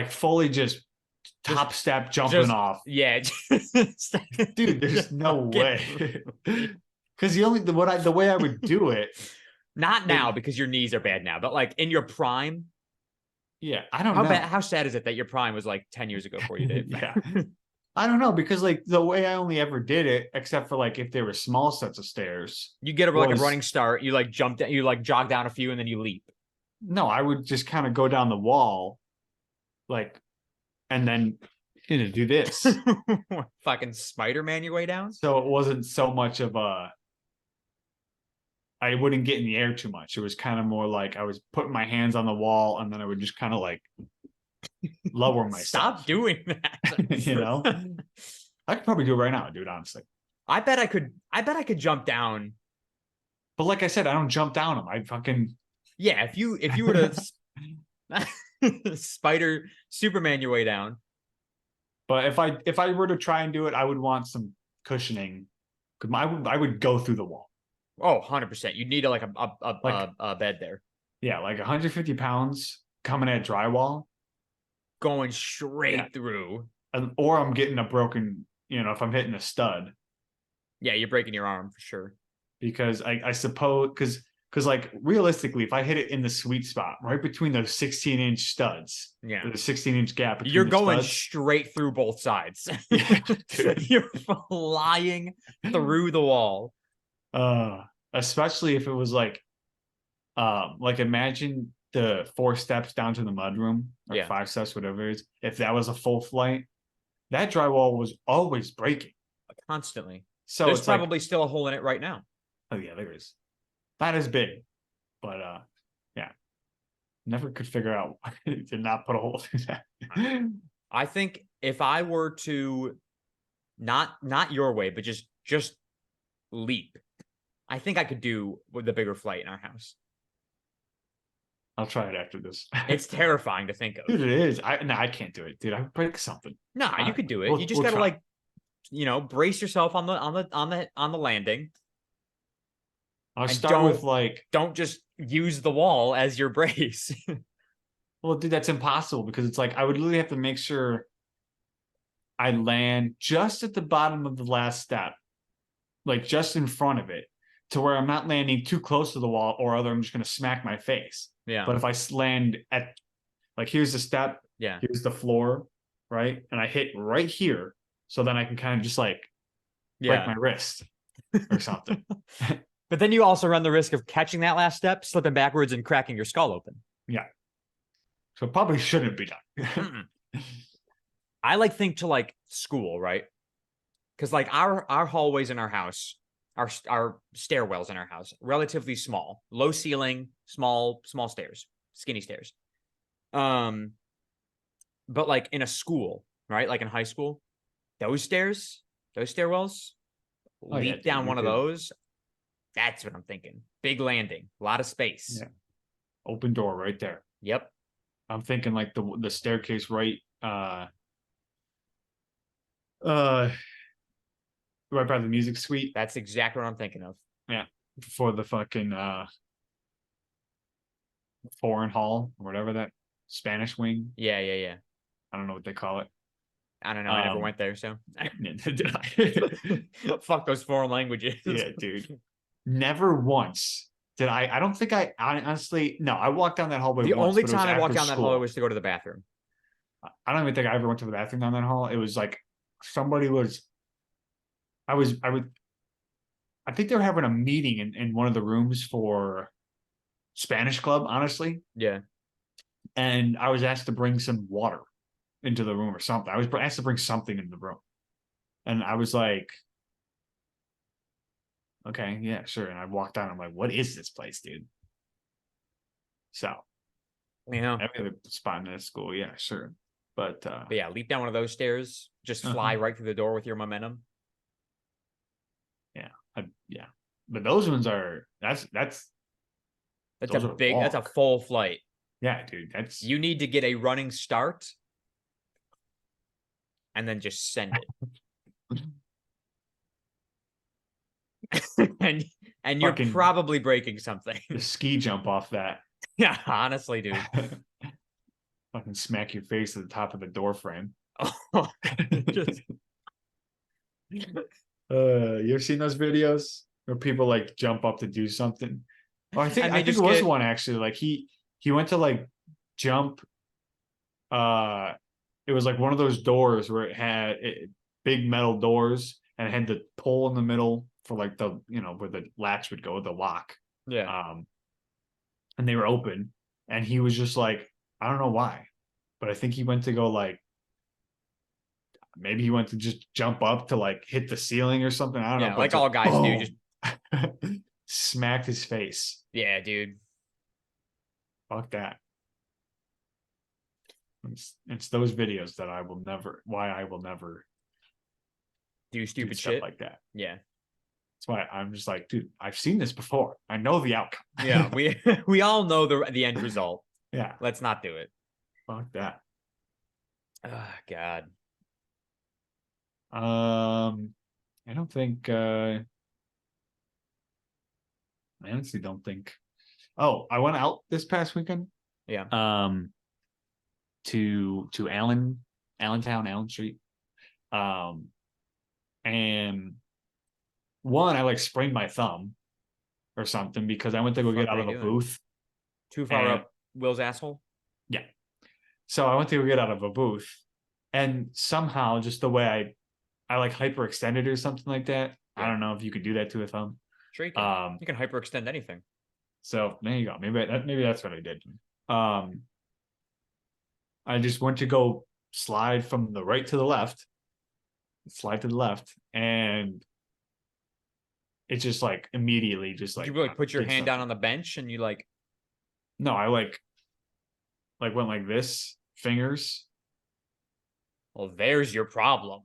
fully just top step jumping just- off, Yeah. dude. There's no Fucking- way. Because the way I would do it, Not now because your knees are bad now, but like in your prime. yeah, I don't How know. bad? How sad is it that your prime was like 10 years ago for you, Dave? Yeah. I don't know, because like the way I only ever did it, except for like if there were small sets of stairs. You get over like Was- a running start, you like jump down, you like jog down a few, and then you leap. No, I would just kind of go down the wall, like, and then do this. Fucking Spider-Man your way down. So it wasn't so much of a. I wouldn't get in the air too much. It was kind of more like I was putting my hands on the wall, and then I would just kind of like lower myself. Stop doing that. You know? I could probably do it right now, dude. Honestly, I bet I could jump down. but like I said, I don't jump down them. I fucking Yeah, if you were to spider Superman your way down. But if I were to try and do it, I would want some cushioning. Cause I would go through the wall. Oh, 100%. You'd need like Like- a bed there. Yeah, like 150 pounds coming at drywall, Going straight Yeah. through. or I'm getting a broken. If I'm hitting a stud, Yeah, you're breaking your arm for sure. because I suppose because like realistically, if I hit it in the sweet spot right between those 16-inch studs, Yeah. the 16-inch gap, between You're the going studs, straight through both sides. Yeah, dude. You're flying through the wall. Especially if it was like imagine the 4 steps down to the mudroom, or Yeah. 5 steps, whatever it is. If that was a full flight, that drywall was always breaking. Constantly. So There's it's like, probably still a hole in it right now. oh yeah, there is. Not as big, but yeah. Never could figure out why they did not put a hole through that. I think if I were to not your way, but just leap, I think I could do with the bigger flight in our house. I'll try it after this. It's terrifying to think of. Dude, it is. I can't do it, dude. I would break something. Nah, you could do it. we'll- You just we'll gotta try. like, brace yourself on the landing. I'll And start with like, Don't just use the wall as your brace. well, dude, that's impossible, because it's like I would literally have to make sure I land just at the bottom of the last step, like just in front of it, to where I'm not landing too close to the wall, or other I'm just gonna smack my face. Yeah. But if I land at, like, here's the step, Yeah. here's the floor, right, and I hit right here, so then I can kind of just like break Yeah. my wrist or something. But then you also run the risk of catching that last step, slipping backwards, and cracking your skull open. So it probably shouldn't be done. Mm-mm. I like think to like school, right? Because like our hallways in our house, our stairwells in our house, relatively small, low ceiling, small stairs, skinny stairs. But like in a school, right? Like in high school, those stairwells, Oh, yeah, leap dude, down you one of could- those. That's what I'm thinking. Big landing, a lot of space. Yeah. Open door right there. Yep. I'm thinking like the staircase right right by the music suite That's exactly what I'm thinking of. for the fucking foreign hall or whatever, that Spanish wing. Yeah, yeah, yeah. I don't know what they call it. I don't know. I never Um, went there, so Did I? fuck those foreign languages. Yeah, dude. Never once did I don't think I honestly, no, I walked down that hallway The once, only but it was time I walked after down that school. hallway was to go to the bathroom. I don't even think I ever went to the bathroom down that hall. It was like somebody was I think they were having a meeting in one of the rooms for Spanish Club, honestly. Yeah. And I was asked to bring some water into the room or something. I was asked to bring something in the room. And I was like, okay, yeah, sure. And I walked out. I'm like, what is this place, dude? So Yeah. every other spot in that school, yeah, sure. But But yeah, leap down one of those stairs, just fly uh-huh. right through the door with your momentum. Yeah, yeah. But those ones are those are That's long. a full flight. Yeah, dude, that's You need to get a running start and then just send it. and you're fucking probably breaking something. the ski jump off that. Yeah, honestly, dude. Fucking smack your face at the top of the door frame. Oh, just You ever seen those videos where people like jump up to do something? Oh, and I they think it just was get one actually. Like he went to like jump. Uh, it was like one of those doors where it had big metal doors and it had the pole in the middle for like the where the latch would go, the lock. yeah. Um, and they were open, and he was just like, I don't know why, but I think he went to go like maybe he went to just jump up to like hit the ceiling or something. I don't know, Yeah, but like just all guys do, just boom, smacked his face. yeah, dude. Fuck that. It's those videos that I will never Do do stupid stuff shit. like that. Yeah. That's why I'm just like, dude, I've seen this before. I know the outcome. Yeah, we all know the end result. Yeah, Let's not do it. fuck that. Oh, God. I don't think. I honestly don't think. Oh, I went out this past weekend. Yeah. To Allentown, Allen Street. Um, and one, I like sprained my thumb or something because I went to go get Fuck out are of you a doing? booth. Too far And up Will's asshole? yeah, so I went to go get out of a booth, and somehow just the way I like hyperextended or something like that. I Yeah. don't know if you could do that to a thumb. Sure you can. You can hyperextend anything. So there you go. Maybe that's what I did. Um, I just went to go slide from the right to the left, slide to the left, and it just like immediately just Did you like really put your did hand down something. on the bench and you like, No, I like went like this, fingers. well, there's your problem.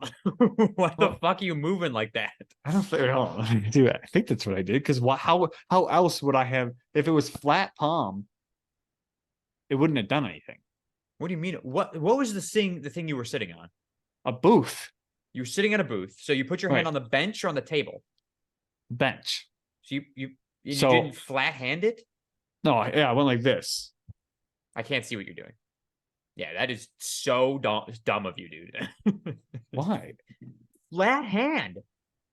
Why the Well, fuck are you moving like that? I don't think, dude, I think that's what I did because how else would I have if it was flat palm? It wouldn't have done anything. What do you mean? What was the thing you were sitting on? A booth You were sitting at a booth, so you put your hand right on the bench or on the table. bench. So you So didn't flat hand it? no, yeah, I went like this. I can't see what you're doing. Yeah, that is so dumb of you, dude. Why? Flat hand,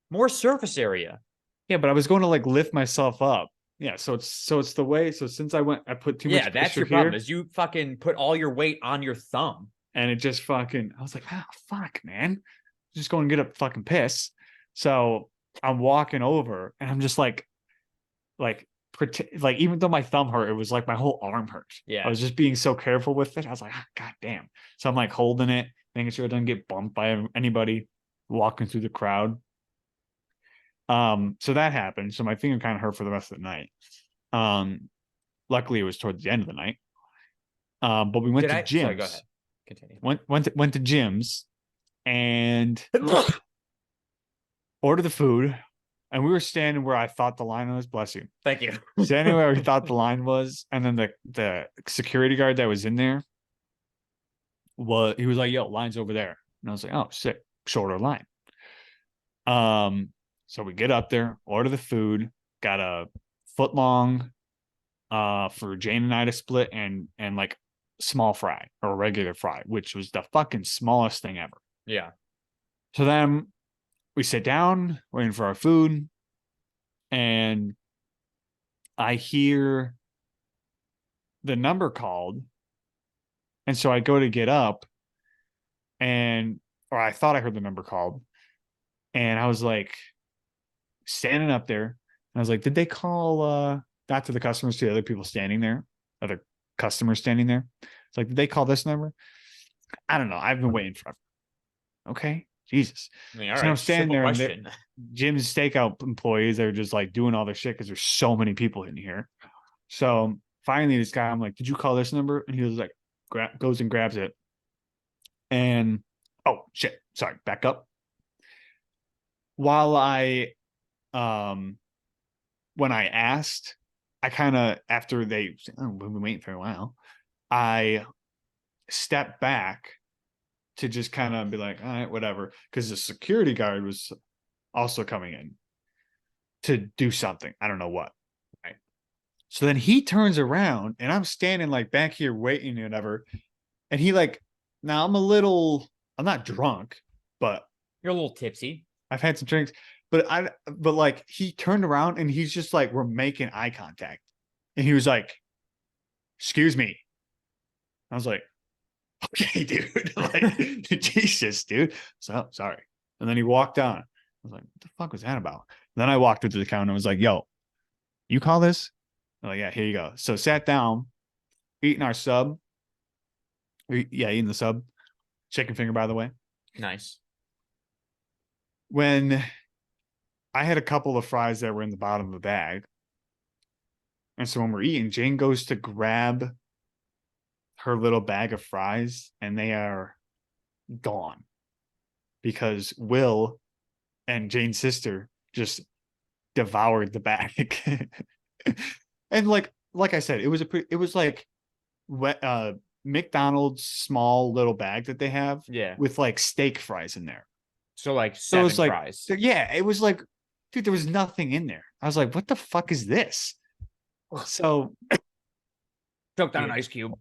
more surface area. Yeah, but I was going to like lift myself up. Yeah, so it's the way. So since I put too Yeah, much that's pressure your problem. here, Is you fucking put all your weight on your thumb. and it just fucking. I was like, ah, fuck, man, just go and get a fucking piss. So I'm walking over, and I'm just like like even though my thumb hurt, it was like my whole arm hurt. I Yeah, was just being so careful with it. I was like, ah, god damn. So I'm like holding it, making sure it doesn't get bumped by anybody walking through the crowd. So that happened. So my finger kind of hurt for the rest of the night. Um, luckily it was towards the end of the night. But we went did to I? Sorry, go gyms. ahead. Continue. Went to gyms and ordered the food. And we were standing where I thought the line was. Bless you. Thank you. Standing where we thought the line was, and then the security guard that was in there he was like, "Yo, line's over there," and I was like, "Oh, sick, shorter line." So we get up there, order the food, got a foot long, for Jane and I to split, and like small fry or a regular fry, which was the fucking smallest thing ever. Yeah. So then we sit down, waiting for our food, and I hear the number called. And so I go to get up or I thought I heard the number called. And I was like standing up there. And I was like, did they call not to the customers, to the other people standing there, other customers standing there? It's like, did they call this number? I don't know. I've been waiting forever. Okay. Jesus. I mean, all So I'm right, standing simple there and question. Jim's Steakout employees are just like doing all their shit because there's so many people in here. So finally, this guy, I'm like, did you call this number? And he was like, goes and grabs it. And oh shit, sorry, back up. While I when I asked, I kind of after they we've been waiting for a while, I stepped back to just kind of be like, all right, whatever, because the security guard was also coming in to do something. I don't know what. Right. So then he turns around and I'm standing like back here waiting or whatever. And he like, now I'm not drunk, but You're a little tipsy. I've had some drinks, but like he turned around and he's just like, we're making eye contact. And he was like, excuse me. I was like, okay, dude. Like, Jesus, dude. So sorry. And then he walked on. I was like, what the fuck was that about? And then I walked up to the counter and was like, yo, you call this? I'm like, yeah, here you go. So sat down, eating our sub. Yeah, eating the sub. Chicken finger, by the way. Nice. When I had a couple of fries that were in the bottom of the bag. And so when we're eating, Jane goes to grab her little bag of fries and they are gone because Will and Jane's sister just devoured the bag. And like I said, it was like McDonald's small little bag that they have with like steak fries in there. So like So it was like, fries. yeah, it was like, dude, there was nothing in there. I was like, what the fuck is this? So Choked on an ice cube.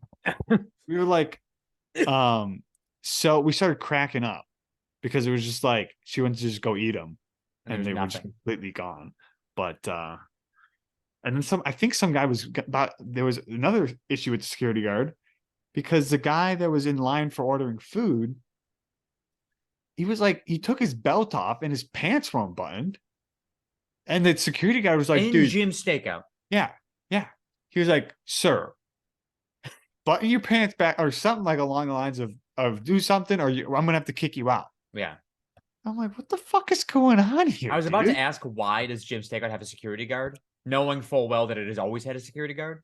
we were like, so we started cracking up because it was just like she went to just go eat them and they were just completely gone. But and then I think some guy there was another issue with the security guard because the guy that was in line for ordering food, he was like, he took his belt off and his pants were unbuttoned. And the security guy was like, dude, Jim's Steakout. Yeah. Yeah. He was like, sir, button your pants back or something like along the lines of do something or I'm going to have to kick you out. Yeah. I'm like, what the fuck is going on here? I was about to ask, why does Jim's Steakout have a security guard? Knowing full well that it has always had a security guard.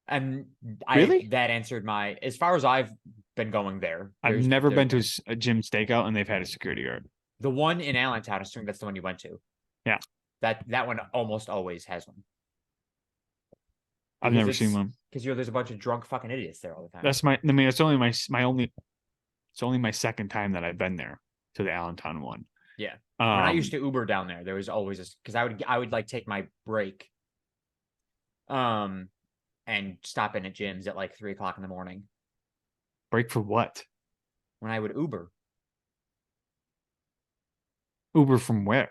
And that answered as far as I've been going there. I've never been to a Jim's Steakout and they've had a security guard. The one in Allentown, assuming that's the one you went to. Yeah. That one almost always has one. I've never seen one. Because there's a bunch of drunk fucking idiots there all the time. It's only my second time that I've been there to the Allentown one. Yeah. When I used to Uber down there was always because I would like take my break. And stop in at Jim's at like 3:00 in the morning. Break for what? When I would Uber. Uber from where?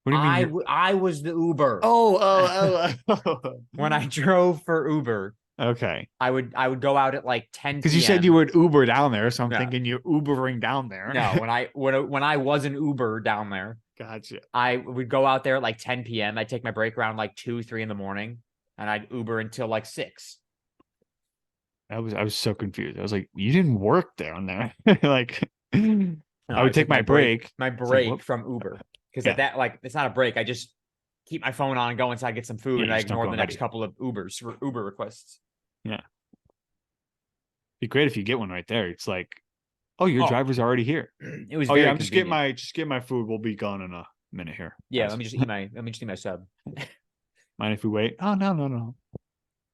What do you mean? I was the Uber. Oh. When I drove for Uber. Okay. I would go out at like 10 because you said you would Uber down there, so I'm thinking you're Ubering down there. No, when I was an Uber down there. Gotcha. I would go out there at like 10 p.m. I'd take my break around like 2, 3 in the morning, and I'd Uber until like 6. I was so confused. I was like, you didn't work down there. Like, no, I would take my break. My break from Uber. Because at that, like, it's not a break. I just keep my phone on and go inside, get some food, and I ignore the next couple of Uber requests. Yeah. Be great if you get one right there. It's like, oh, your driver's already here. It was. I'm just get my food. We'll be gone in a minute here. Yeah, let me just eat my sub. Mind if we wait? Oh no.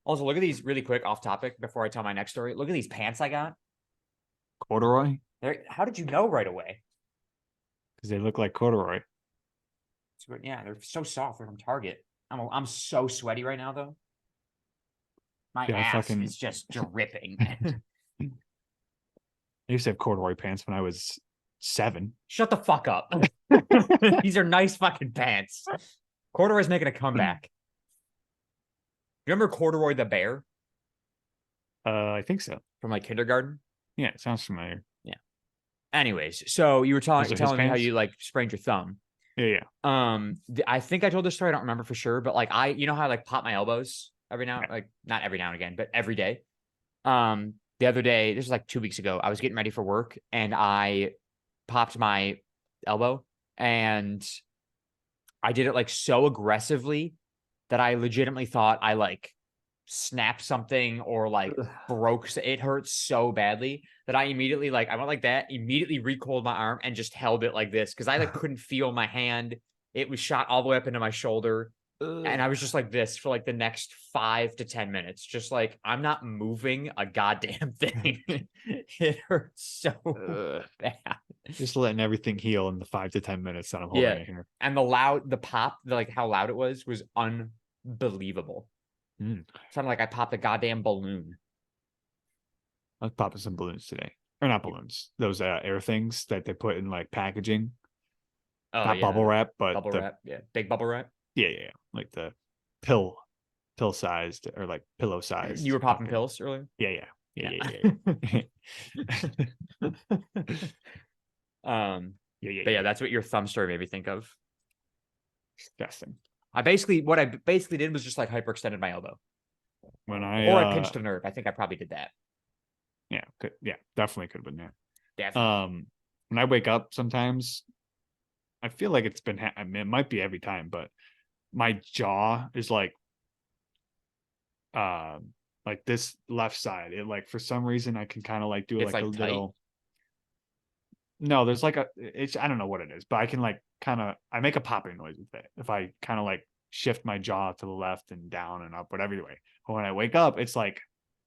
Also, look at these really quick off topic before I tell my next story. Look at these pants I got. Corduroy? How did you know right away? Because they look like corduroy. Yeah, they're so soft. They're from Target. I'm so sweaty right now, though. My ass is just dripping. I used to have corduroy pants when I was 7. Shut the fuck up. These are nice fucking pants. Corduroy's making a comeback. You remember Corduroy the bear? I think so. From like kindergarten? Yeah, it sounds familiar. Yeah. Anyways, so you were telling me how you like sprained your thumb. Yeah. I think I told this story. I don't remember for sure, but like you know how I like pop my elbows every now, like not every now and again, but every day. The other day, this was like 2 weeks ago, I was getting ready for work and I popped my elbow and I did it like so aggressively that I legitimately thought I like snapped something or like broke. It hurt so badly that I immediately like I went like that, immediately recoiled my arm and just held it like this because I like couldn't feel my hand. It was shot all the way up into my shoulder. And I was just like this for like the next 5 to 10 minutes, just like I'm not moving a goddamn thing. It hurts so bad. Just letting everything heal in the 5 to 10 minutes that I'm holding Yeah. it here. And the pop, like how loud it was unbelievable. Sounded like I popped a goddamn balloon. I was popping some balloons today. Or not balloons. Those air things that they put in like packaging. Oh, Not yeah. bubble wrap, but Bubble wrap. Yeah. Big bubble wrap. Yeah. Like the pill sized or like pillow sized. You were popping pills earlier? Yeah. But yeah, that's what your thumb story made me think of. Disgusting. What I basically did was just like hyperextended my elbow. Or I pinched a nerve. I think I probably did that. Yeah, definitely could have been that. Definitely. When I wake up sometimes, I feel like it's been. I mean, it might be every time, but my jaw is like this left side. It like for some reason I can kind of like do It's like a like tight. little. No, there's like it's I don't know what it is, but I can like kind of I make a popping noise with it if I kind of like shift my jaw to the left and down and up, whatever way. But when I wake up, it's like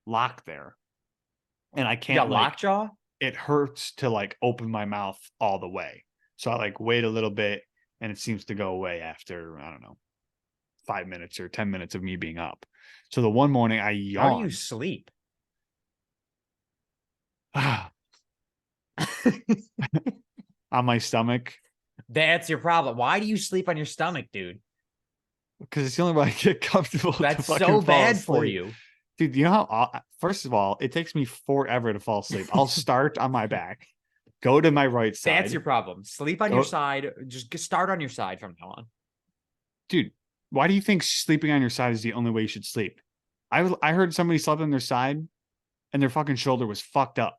locked there, and I You can't got like lockjaw? it hurts to like open my mouth all the way. So I like wait a little bit, and it seems to go away after I don't know 5 minutes or 10 minutes of me being up. So the one morning I How do you yawned sleep? on my stomach That's your problem. Why do you sleep on your stomach, dude? because it's the only way I get comfortable. That's to fucking so fall bad for asleep. you. Dude, you know how, first of all, it takes me forever to fall asleep. I'll start on my back, go to my right side. That's your problem. Sleep on your side. Just start on your side from now on. Dude, why do you think sleeping on your side is the only way you should sleep? I heard somebody slept on their side and their fucking shoulder was fucked up.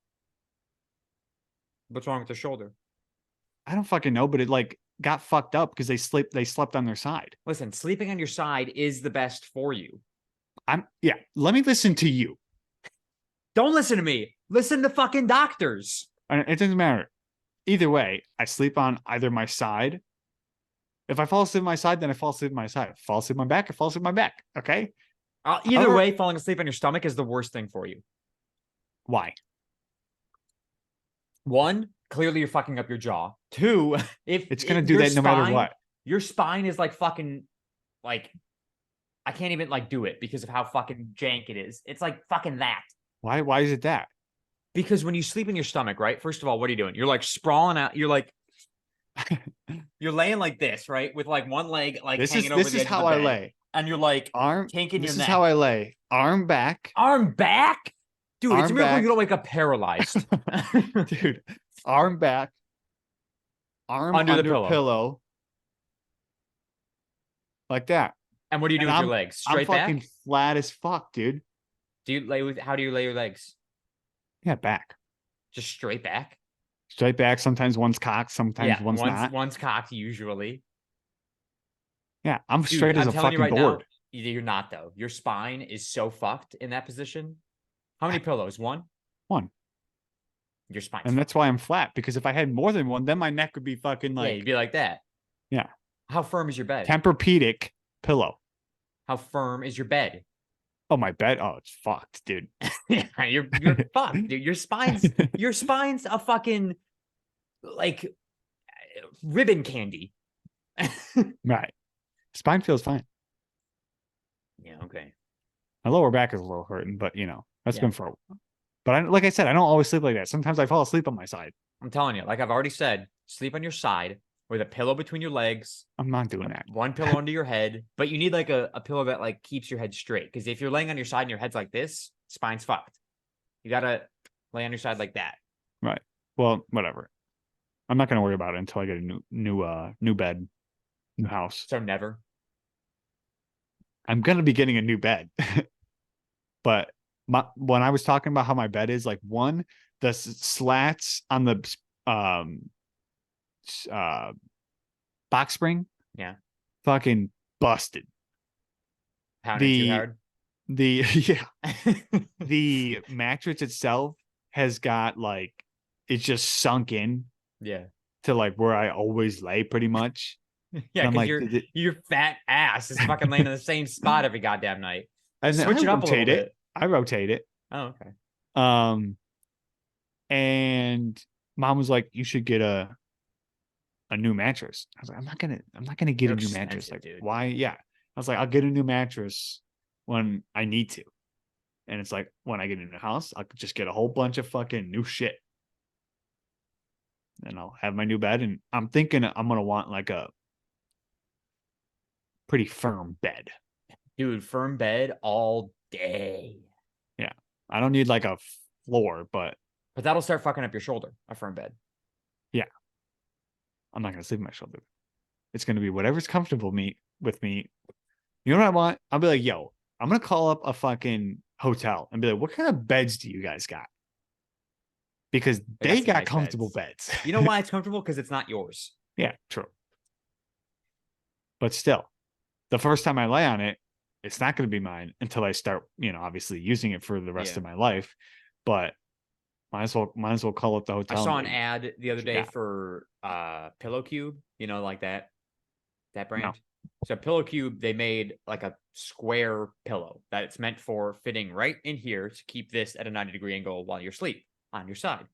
What's wrong with the shoulder? I don't fucking know, but it like got fucked up because they slept on their side. Listen, sleeping on your side is the best for you. Let me listen to you. Don't listen to me. Listen to fucking doctors. It doesn't matter. Either way, I sleep on either my side. If I fall asleep on my side, then I fall asleep on my side. If I fall asleep on my back, I fall asleep on my back. Okay. Either way, falling asleep on your stomach is the worst thing for you. Why? One, clearly you're fucking up your jaw. Two, if it's gonna do that no matter what. Your spine is like fucking like I can't even like do it because of how fucking jank it is. It's like fucking that. Why is it that? Because when you sleep in your stomach, right? First of all, what are you doing? You're like sprawling out. You're like you're laying like this, right? With like one leg like hanging over the edge of the bed. This is how I lay. And you're like tanking your neck. This is how I lay. Arm back. Arm back? Dude, it's a miracle you don't wake up paralyzed. Dude, arm back. Arm under the pillow. Like that. And what do you do with your legs? Straight back? I'm fucking flat as fuck, dude. How do you lay your legs? Yeah, back. Just straight back? Straight back. Sometimes one's cocked, sometimes one's not. One's cocked usually. Yeah, I'm straight as a fucking board. You're not though. Your spine is so fucked in that position. How many pillows? One? One. Your spine. And that's why I'm flat, because if I had more than one, then my neck would be fucking like. Yeah, you'd be like that. Yeah. How firm is your bed? Tempur-Pedic pillow. How firm is your bed? Oh, my bed. Oh, it's fucked, dude. Yeah, you're fucked, dude. Your spine's a fucking like ribbon candy. Right. Spine feels fine. Yeah, okay. My lower back is a little hurting, but that's been for a while. But like I said, I don't always sleep like that. Sometimes I fall asleep on my side. I'm telling you, like I've already said, sleep on your side with a pillow between your legs. I'm not doing that. One pillow under your head, but you need like a pillow that like keeps your head straight. Because if you're laying on your side and your head's like this, spine's fucked. You gotta lay on your side like that. Right. Well, whatever. I'm not gonna worry about it until I get a new bed. new house. So never. I'm gonna be getting a new bed. But when I was talking about how my bed is, like, one, the slats on the um uh box spring, Yeah. fucking busted. Pounding too The hard. yeah, the mattress itself has got like, it's just sunk in Yeah. to like where I always lay pretty much. Yeah, And I'm because like, your fat ass is fucking laying in the same spot every goddamn night. and then I Switch it up a little rotate it. bit. I rotate it. Oh, okay. And mom was like, you should get a new mattress. I was like, I'm not gonna get They're a new mattress. expensive, Like, dude. why? Yeah. I was like, I'll get a new mattress when I need to. And it's like, when I get a new house, I'll just get a whole bunch of fucking new shit. And I'll have my new bed. And I'm thinking I'm gonna want like a pretty firm bed. Dude, firm bed all day. Yeah. I don't need like a floor, but But that'll start fucking up your shoulder, a firm bed. yeah. I'm not gonna sleep on my shoulder. It's gonna be whatever's comfortable with me. You know what I want? I'll be like, yo, I'm gonna call up a fucking hotel and be like, what kind of beds do you guys got? Because They got they some got nice comfortable beds. beds. You know why it's comfortable? Because it's not yours. Yeah, true. But still, the first time I lay on it, it's not going to be mine until I start, obviously using it for the rest Yeah. of my life. But might as well call up the I hotel. saw and an be like, ad the other "What you day got?" for Pillow Cube, like that brand. No. So Pillow Cube, they made like a square pillow that it's meant for fitting right in here to keep this at a 90-degree angle while you're asleep on your side.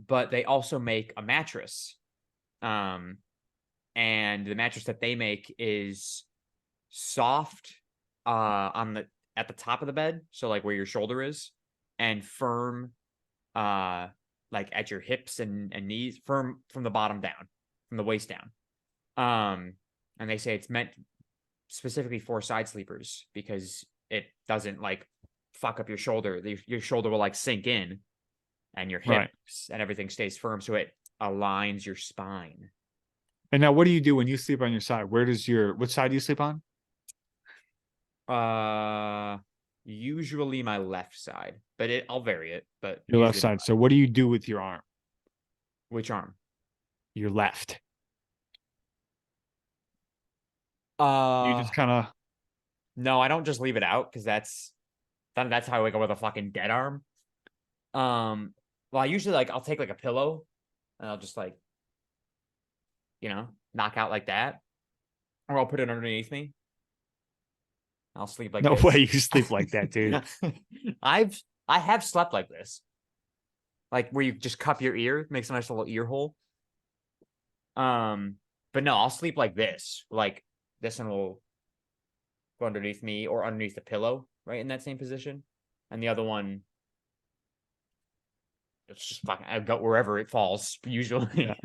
But they also make a mattress. And the mattress that they make is soft at the top of the bed, so like where your shoulder is, and firm like at your hips and knees, firm from the bottom down, from the waist down. And they say it's meant specifically for side sleepers because it doesn't like fuck up your shoulder. Your shoulder will like sink in and your hips Right. and everything stays firm, so it aligns your spine. And now, what do you do when you sleep on your side? Which side do you sleep on? Usually my left side, but I'll vary it. But Your left usually side. So, what do you do with your arm? which arm? Your left. You Uh, just kind of. no, I don't just leave it out because that's how I wake up with a fucking dead arm. Well, I usually I'll take like a pillow and I'll just knock out like that, or I'll put it underneath me. I'll sleep like No this. way you sleep like that, dude. I have slept like this, like where you just cup your ear, makes a nice little ear hole. But no, I'll sleep like this. Like this one will go underneath me or underneath the pillow, right in that same position, and the other one, it's just fucking I go wherever it falls usually. Yeah.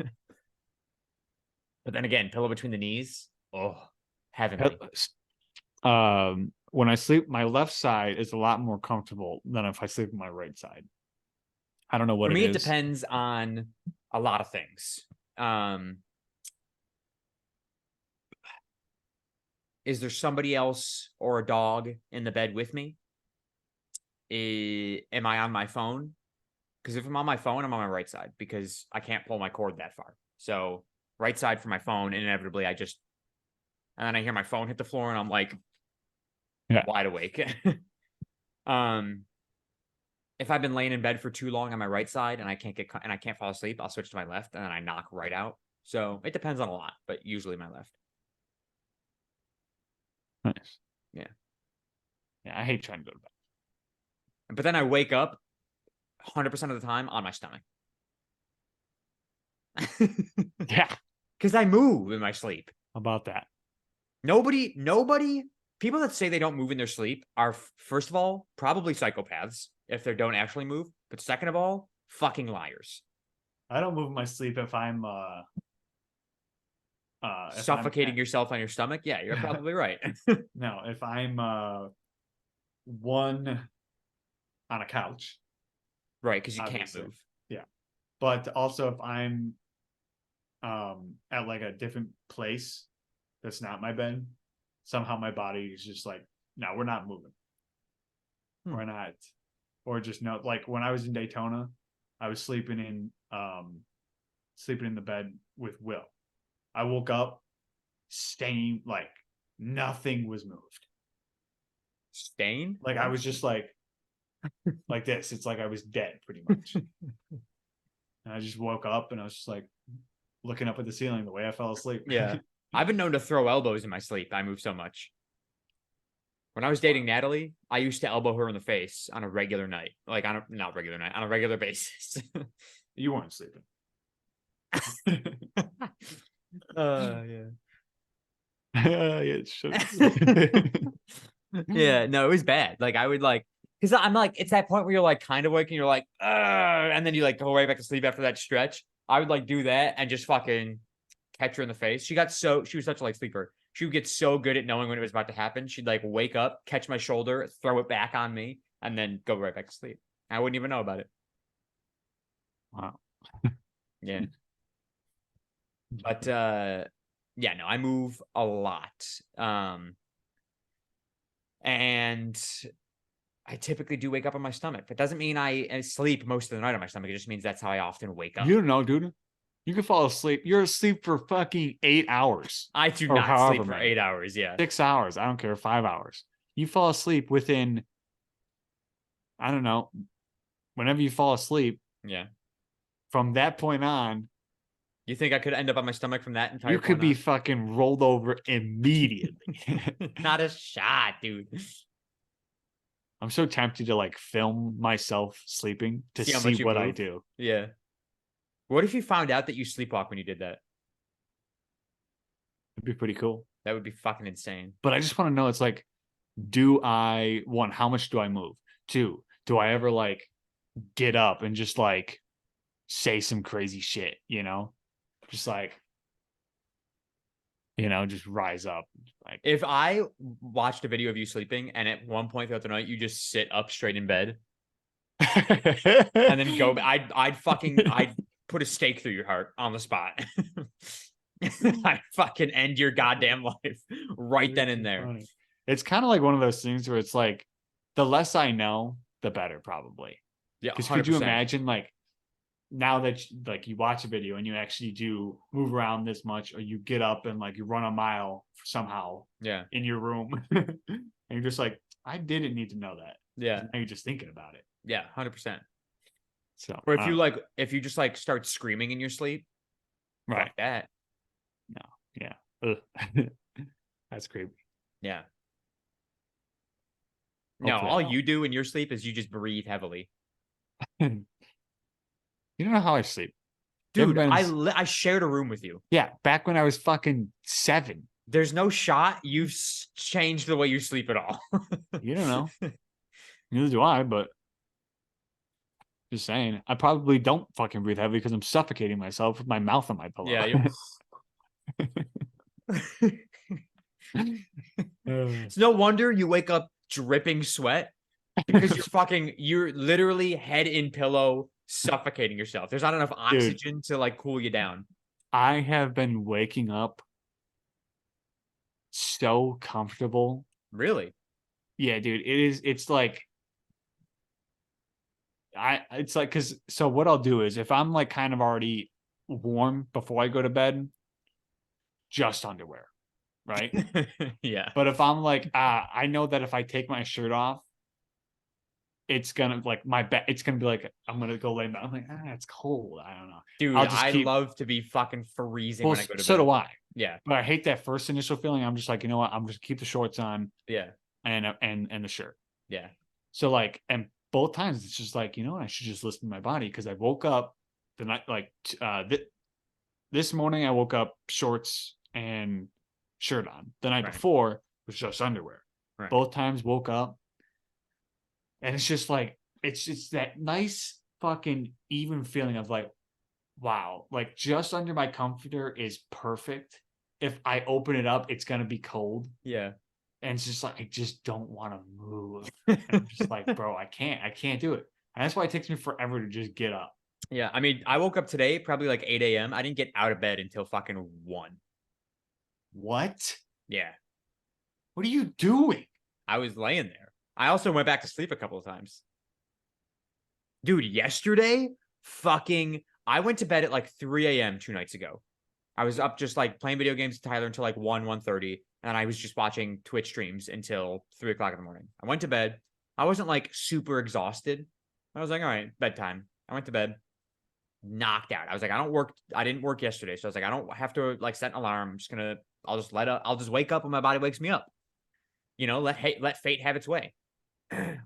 But then again, pillow between the knees, oh, heavenly. When I sleep, my left side is a lot more comfortable than if I sleep on my right side. I don't know what For me, it it is. depends on a lot of things. Is there somebody else or a dog in the bed with me? Am I on my phone? Because if I'm on my phone, I'm on my right side because I can't pull my cord that far. So right side for my phone, and inevitably and then I hear my phone hit the floor and I'm like wide awake. If I've been laying in bed for too long on my right side and I can't fall asleep, I'll switch to my left and then I knock right out. So it depends on a lot, but usually my left. Nice. Yeah. Yeah, I hate trying to go to bed. But then I wake up 100% of the time on my stomach. Yeah. Because I move in my sleep. How about that? Nobody, people that say they don't move in their sleep are, first of all, probably psychopaths if they don't actually move. But second of all, fucking liars. I don't move in my sleep if I'm suffocating yourself on your stomach. Yeah, you're probably right. No, if I'm one on a couch. Right, because you obviously. can't move. Yeah. But also if I'm at like a different place that's not my bed, somehow my body is just like, no, we're not moving. Hmm. We're not, or just no. Like when I was in Daytona, I was sleeping in the bed with Will. I woke up, staying like nothing was moved. Stain? Like I What? was just like this. It's like I was dead pretty much. And I just woke up and I was just like looking up at the ceiling the way I fell asleep. Yeah. I've been known to throw elbows in my sleep. I move so much. When I was dating Natalie, I used to elbow her in the face on a regular night. Like on a not regular night, on a regular basis. You weren't sleeping. Yeah. Yeah, Yeah, no, it was bad. Like I would like because I'm like, it's that point where you're like kind of awake and you're like, and then you like go right back to sleep after that stretch. I would like do that and just fucking catch her in the face. She was such a light sleeper. She would get so good at knowing when it was about to happen. She'd like wake up, catch my shoulder, throw it back on me, and then go right back to sleep. I wouldn't even know about it. Wow. Yeah. But yeah, no, I move a lot. And I typically do wake up on my stomach. That doesn't mean I sleep most of the night on my stomach. It just means that's how I often wake up. You don't know, dude. You can fall asleep. You're asleep for fucking 8 hours. I do or not however sleep for many. 8 hours. Yeah. 6 hours. I don't care. 5 hours. You fall asleep within, I don't know, whenever you fall asleep, Yeah. from that point on, You think I could end up on my stomach from that entire you could point be on? fucking rolled over immediately. Not a shot, dude. I'm so tempted to like film myself sleeping to See how see much you what I move? do. Yeah. What if you found out that you sleepwalk when you did that? It'd be pretty cool. That would be fucking insane. But I just want to know, it's like, do I, one, how much do I move? Two, do I ever like get up and just like say some crazy shit, you know? Just like, just rise up. Like, If I watched a video of you sleeping and at one point throughout the night you just sit up straight in bed and then go, I'd put a stake through your heart on the spot. I'd fucking end your goddamn life right then and there. funny. It's kind of like one of those things where it's like, the less I know, the better, probably. Yeah, Because could you 100%. imagine, like, now that like you watch a video and you actually do move around this much, or you get up and like you run a mile somehow Yeah, in your room, and you're just like, I didn't need to know that. yeah, Now you're just thinking about it. yeah, 100%. So, Or if you just like start screaming in your sleep, right, fuck that. yeah, ugh. That's creepy. Yeah. No, Hopefully I all don't. you do in your sleep is you just breathe heavily. You don't know how I sleep. You ever Dude, been I shared a room with you. yeah, back when I was fucking 7. There's no shot you've changed the way you sleep at all. You don't know. Neither do I, but just saying. I probably don't fucking breathe heavily because I'm suffocating myself with my mouth on my pillow. Yeah, it's no wonder you wake up dripping sweat because you're literally head in pillow suffocating yourself. There's not enough oxygen to like cool you down. I have been waking up so comfortable. Really? Yeah, dude. It's like because so what I'll do is, if I'm like kind of already warm before I go to bed, just underwear, right? Yeah. But if I'm like, I know that if I take my shirt off, it's gonna like my back. It's gonna be like I'm gonna go lay down. I'm like, it's cold. I don't know, Dude, I'll just I keep. love to be fucking freezing Well, when I go to so bed. do I. Yeah. But I hate that first initial feeling. I'm just like, you know what? I'm just keep the shorts on Yeah. and the shirt. Yeah. So like, and both times it's just like, you know what? I should just listen to my body, because I woke up the night like this morning. I woke up shorts and shirt on. The night Right. before was just underwear. Right. Both times woke up, and it's just like it's that nice fucking even feeling of like, wow, like just under my comforter is perfect. If I open it up, it's gonna be cold. Yeah. And it's just like, I just don't want to move. And I'm just like, bro, I can't do it. And that's why it takes me forever to just get up. Yeah, I mean, I woke up today probably like 8 a.m. I didn't get out of bed until fucking 1. What? Yeah, What are you doing? I was laying there. I also went back to sleep a couple of times. Dude, yesterday, I went to bed at like 3 a.m. 2 nights ago. I was up just like playing video games with Tyler until like 1:30, and I was just watching Twitch streams until 3 o'clock in the morning. I went to bed. I wasn't like super exhausted. I was like, all right, bedtime. I went to bed, knocked out. I was like, I didn't work yesterday. So I was like, I don't have to like set an alarm. I'll just wake up when my body wakes me up. Let fate have its way.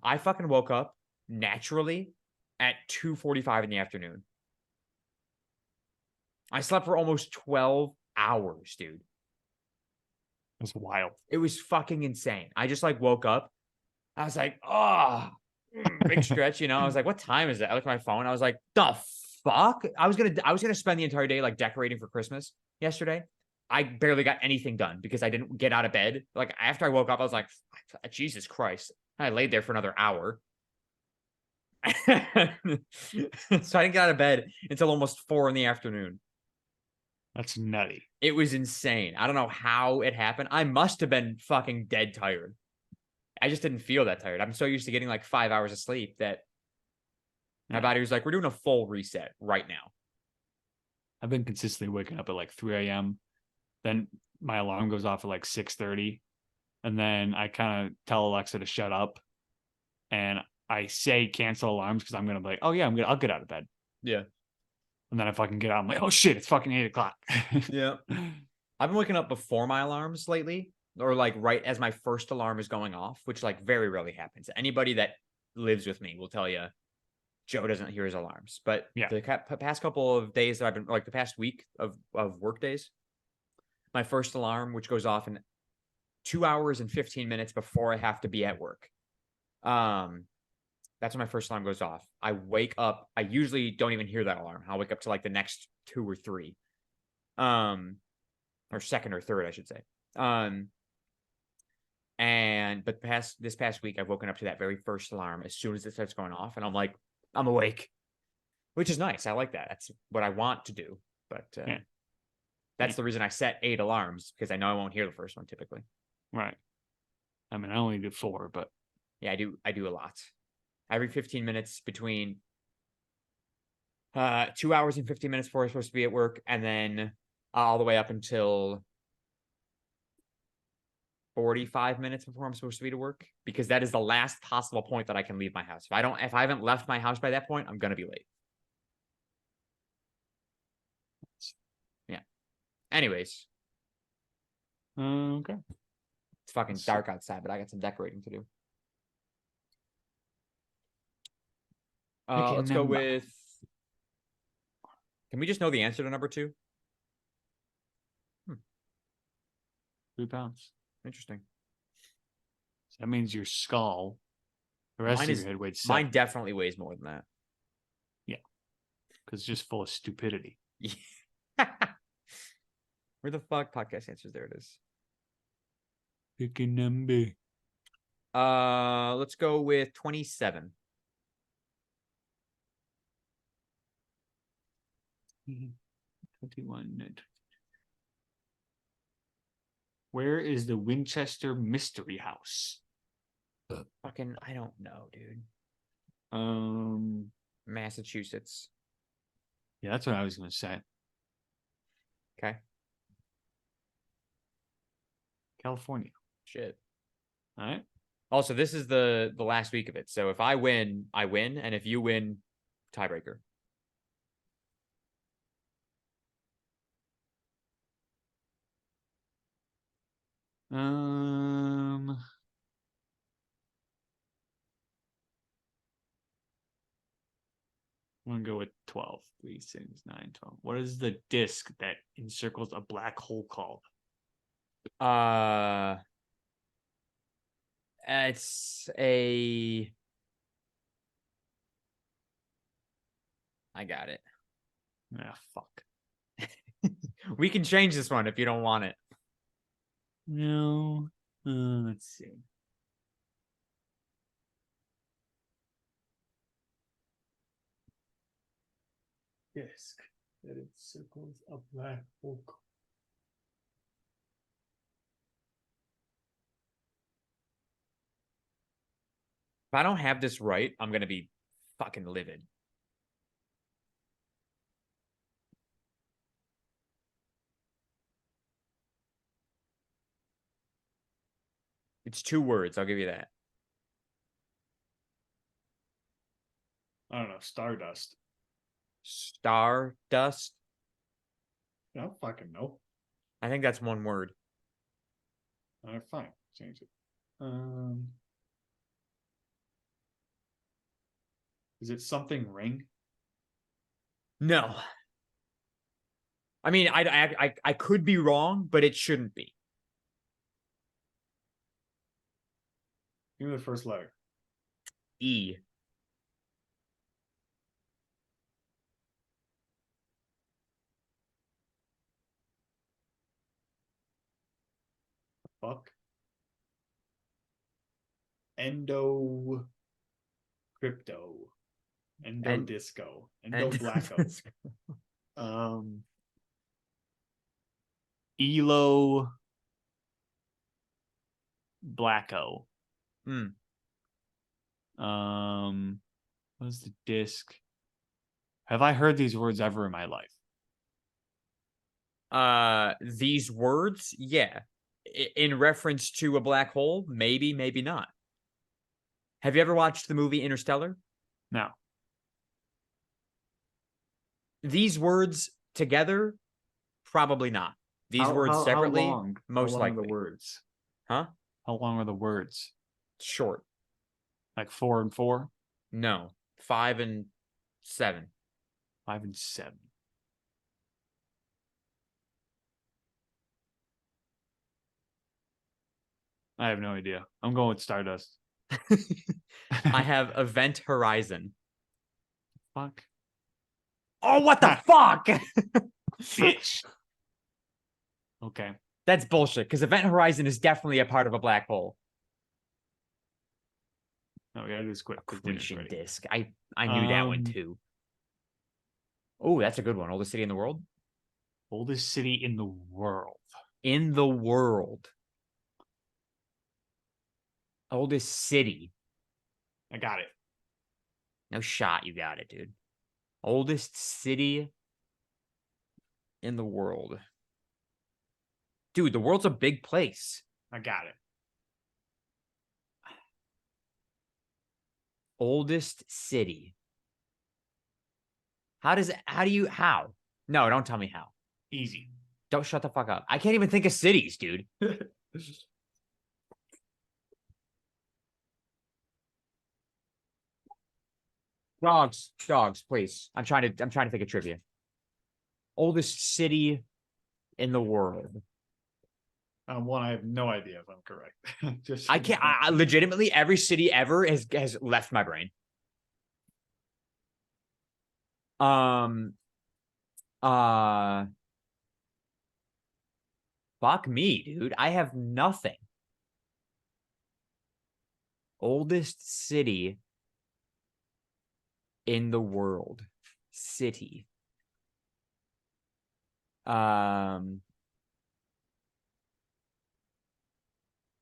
I fucking woke up naturally at 2:45 in the afternoon. I slept for almost 12 hours, dude. That's wild. It was fucking insane. I just like woke up. I was like, oh, big stretch, I was like, what time is it? I looked at my phone. I was like, the fuck? I was gonna spend the entire day like decorating for Christmas yesterday. I barely got anything done because I didn't get out of bed. Like after I woke up, I was like, Jesus Christ. I laid there for another hour. So I didn't get out of bed until almost 4 in the afternoon. That's nutty. It was insane. I don't know how it happened. I must have been fucking dead tired. I just didn't feel that tired. I'm so used to getting like 5 hours of sleep that my body was like, we're doing a full reset right now. I've been consistently waking up at like 3 a.m. Then my alarm goes off at like 6:30. And then I kind of tell Alexa to shut up. And I say cancel alarms because I'm gonna be like, oh yeah, I'll get out of bed. Yeah. And then I fucking get out. I'm like, oh shit, it's fucking 8 o'clock. Yeah. I've been waking up before my alarms lately, or like right as my first alarm is going off, which like very rarely happens. Anybody that lives with me will tell you Joe doesn't hear his alarms. But Yeah. the past couple of days that I've been like the past week of work days, my first alarm, which goes off in 2 hours and 15 minutes before I have to be at work. That's when my first alarm goes off. I wake up. I usually don't even hear that alarm. I'll wake up to like the next 2 or 3. Or second or third, I should say. But this past week, I've woken up to that very first alarm as soon as it starts going off, and I'm like, I'm awake, which is nice. I like that. That's what I want to do. But Yeah. that's the reason I set 8 alarms, because I know I won't hear the first one typically. Right. I mean, I only do 4, but yeah, I do a lot. Every 15 minutes between 2 hours and 15 minutes before I'm supposed to be at work, and then all the way up until 45 minutes before I'm supposed to be to work, because that is the last possible point that I can leave my house. If I haven't left my house by that point, I'm gonna be late. Yeah. Anyways, okay. it's fucking dark outside, but I got some decorating to do. Let's go with. Can we just know the answer to number 2? 3 pounds. Interesting. So that means your skull, the rest of your head weighs 7. Mine definitely weighs more than that. Yeah. Because it's just full of stupidity. Where the fuck podcast answers? There it is. Pick a number. Let's go with 27. 21. Where is the Winchester Mystery House? Fucking, I don't know, dude. Massachusetts. Yeah, that's what I was gonna say. Okay. California. Shit. All right. Also, this is the last week of it. So if I win, I win, and if you win, tiebreaker. I'm gonna go with 12. 3, 6, 9, 12. What is the disc that encircles a black hole called? It's a. I got it. Ah, fuck. We can change this one if you don't want it. No. Let's see. disk that encircles a black hole. If I don't have this right, I'm gonna be fucking livid. It's 2 words, I'll give you that. I don't know. Stardust. Stardust. I don't fucking know. I think that's 1 word. All right, fine. Change it. Is it something ring? No. I mean, I could be wrong, but it shouldn't be. Give me the first letter. E. Fuck. Endo. Crypto. Endo disco. Endo blacko. Elo. Blacko. What's the disc? Have I heard these words ever in my life? These words, yeah. In reference to a black hole, maybe, maybe not. Have you ever watched the movie Interstellar? No. These words together, probably not. These words separately, most how long likely. Are the words? Huh? How long are the words? Short. Like 4 and 4? No. 5 and 7. 5 and 7. I have no idea. I'm going with Stardust. I have Event Horizon. Fuck. Oh, what the fuck? Bitch. Okay. That's bullshit, because Event Horizon is definitely a part of a black hole. No, we gotta do this quick. Accretion disk. I knew that one too. Oh, that's a good one. Oldest city in the world? Oldest city in the world. In the world. Oldest city. I got it. No shot you got it, dude. Oldest city in the world. Dude, the world's a big place. I got it. Oldest city. How? No, don't tell me how. Easy. Don't shut the fuck up. I can't even think of cities, dude. Dogs, please. I'm trying to think of trivia. Oldest city in the world. One, I have no idea if I'm correct. Just I can't. I legitimately, every city ever has left my brain. Fuck me, dude. I have nothing. Oldest city in the world. City.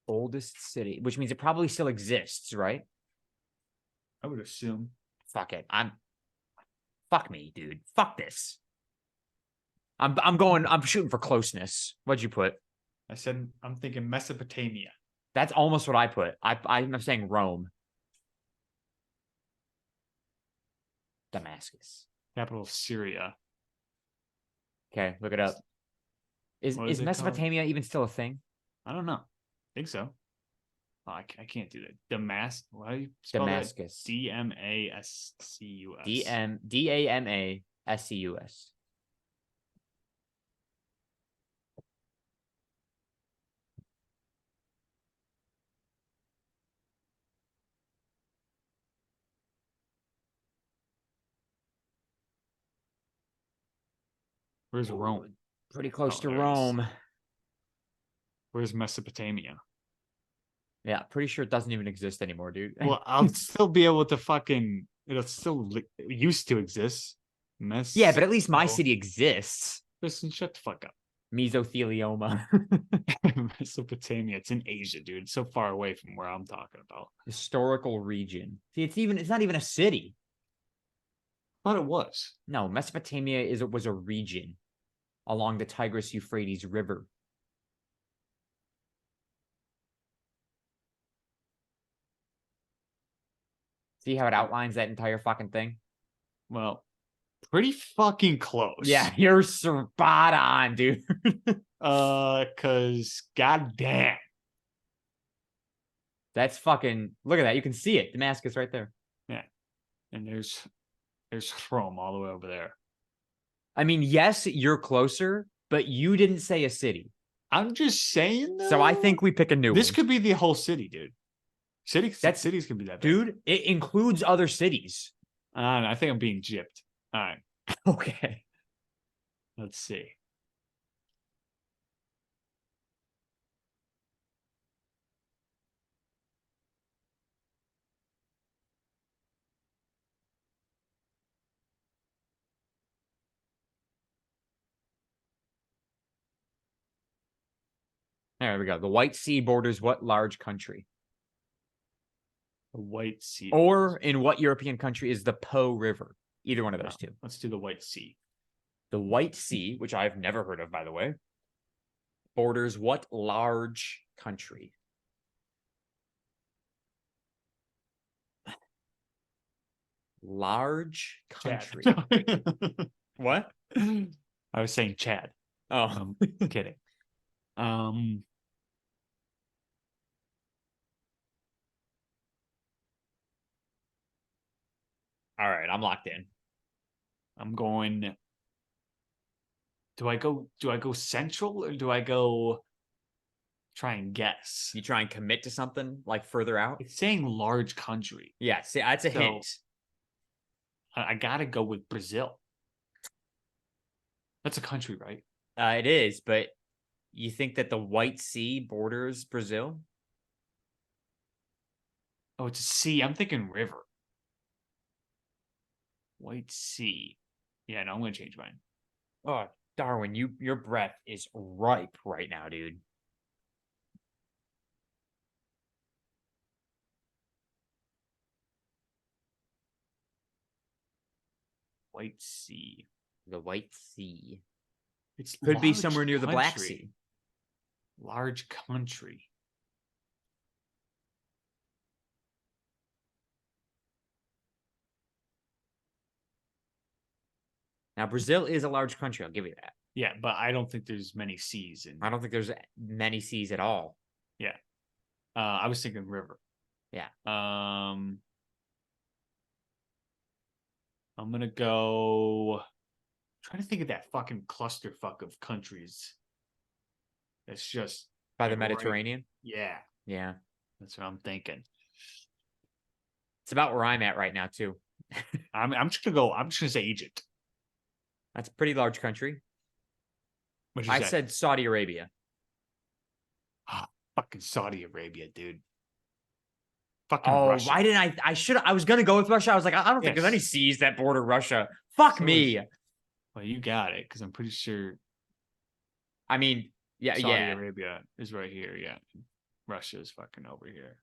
Oldest city, which means it probably still exists, right? I would assume. Fuck it. Fuck me, dude. Fuck this. I'm shooting for closeness. What'd you put? I said I'm thinking Mesopotamia. That's almost what I put. I'm saying Rome. Damascus. Capital of Syria. Okay, look it up. Is Mesopotamia even still a thing? I don't know. I think so. Oh, I can't do that. Damascus. How do you spell Damascus. That? Damascus. Damascus. Where's Rome? Pretty close to Rome. Where's Mesopotamia? Yeah, pretty sure it doesn't even exist anymore, dude. Well, I'll still be able to fucking. It'll still used to exist. Yeah, but at least my city exists. Listen, shut the fuck up. Mesothelioma. Mesopotamia. It's in Asia, dude. It's so far away from where I'm talking about. Historical region. See, it's not even a city. But it was. No, Mesopotamia was a region along the Tigris Euphrates River. See how it outlines that entire fucking thing? Well, pretty fucking close. Yeah, you're spot on, dude. Cause goddamn. That's fucking look at that. You can see it. Damascus right there. Yeah. And there's Rome all the way over there. I mean, yes, you're closer, but you didn't say a city. I'm just saying though, So I think we pick a new this one. could be the whole city, dude. Cities could be that big. Dude, it includes other cities. I think I'm being gypped. All right. Okay. Let's see. There we go. The White Sea borders what large country? The White Sea. Or in what European country is the Po River? Either one of those two. Let's do the White Sea. The White Sea, which I've never heard of, by the way, borders what large country? Large country. What? I was saying Chad. Oh, I'm kidding. all right. I'm locked in. I'm going. Do I go central or do I go try and guess? You try and commit to something like further out. It's saying large country. Yeah, see, that's a So- hint. I gotta go with Brazil. That's a country, right? It is, but you think that the White Sea borders Brazil? Oh, it's a sea. I'm thinking river. White Sea. Yeah, no, I'm gonna change mine. Oh, Darwin, your breath is ripe right now, dude. White Sea. The White Sea It's could be large somewhere near the Black country. Sea. Large country. Now, Brazil is a large country. I'll give you that. Yeah, but I don't think there's many seas in. I don't think there's many seas at all. I was thinking river. Yeah. I'm gonna go. Trying to think of that fucking clusterfuck of countries. It's just By the like, right- Mediterranean? Yeah, Yeah. that's what I'm thinking. It's about where I'm at right now, too. I'm just gonna go. I'm just gonna say Egypt. That's a pretty large country. What'd you I say? said Saudi Arabia. Fucking Saudi Arabia, dude. Fucking Oh, Russia. why didn't I was gonna go with Russia. I was like, I don't think there's Yes. any seas that border Russia. Fuck So me. Well, you got it because I'm pretty sure I mean, yeah, Saudi yeah. Arabia is right here. Yeah, Russia is fucking over here.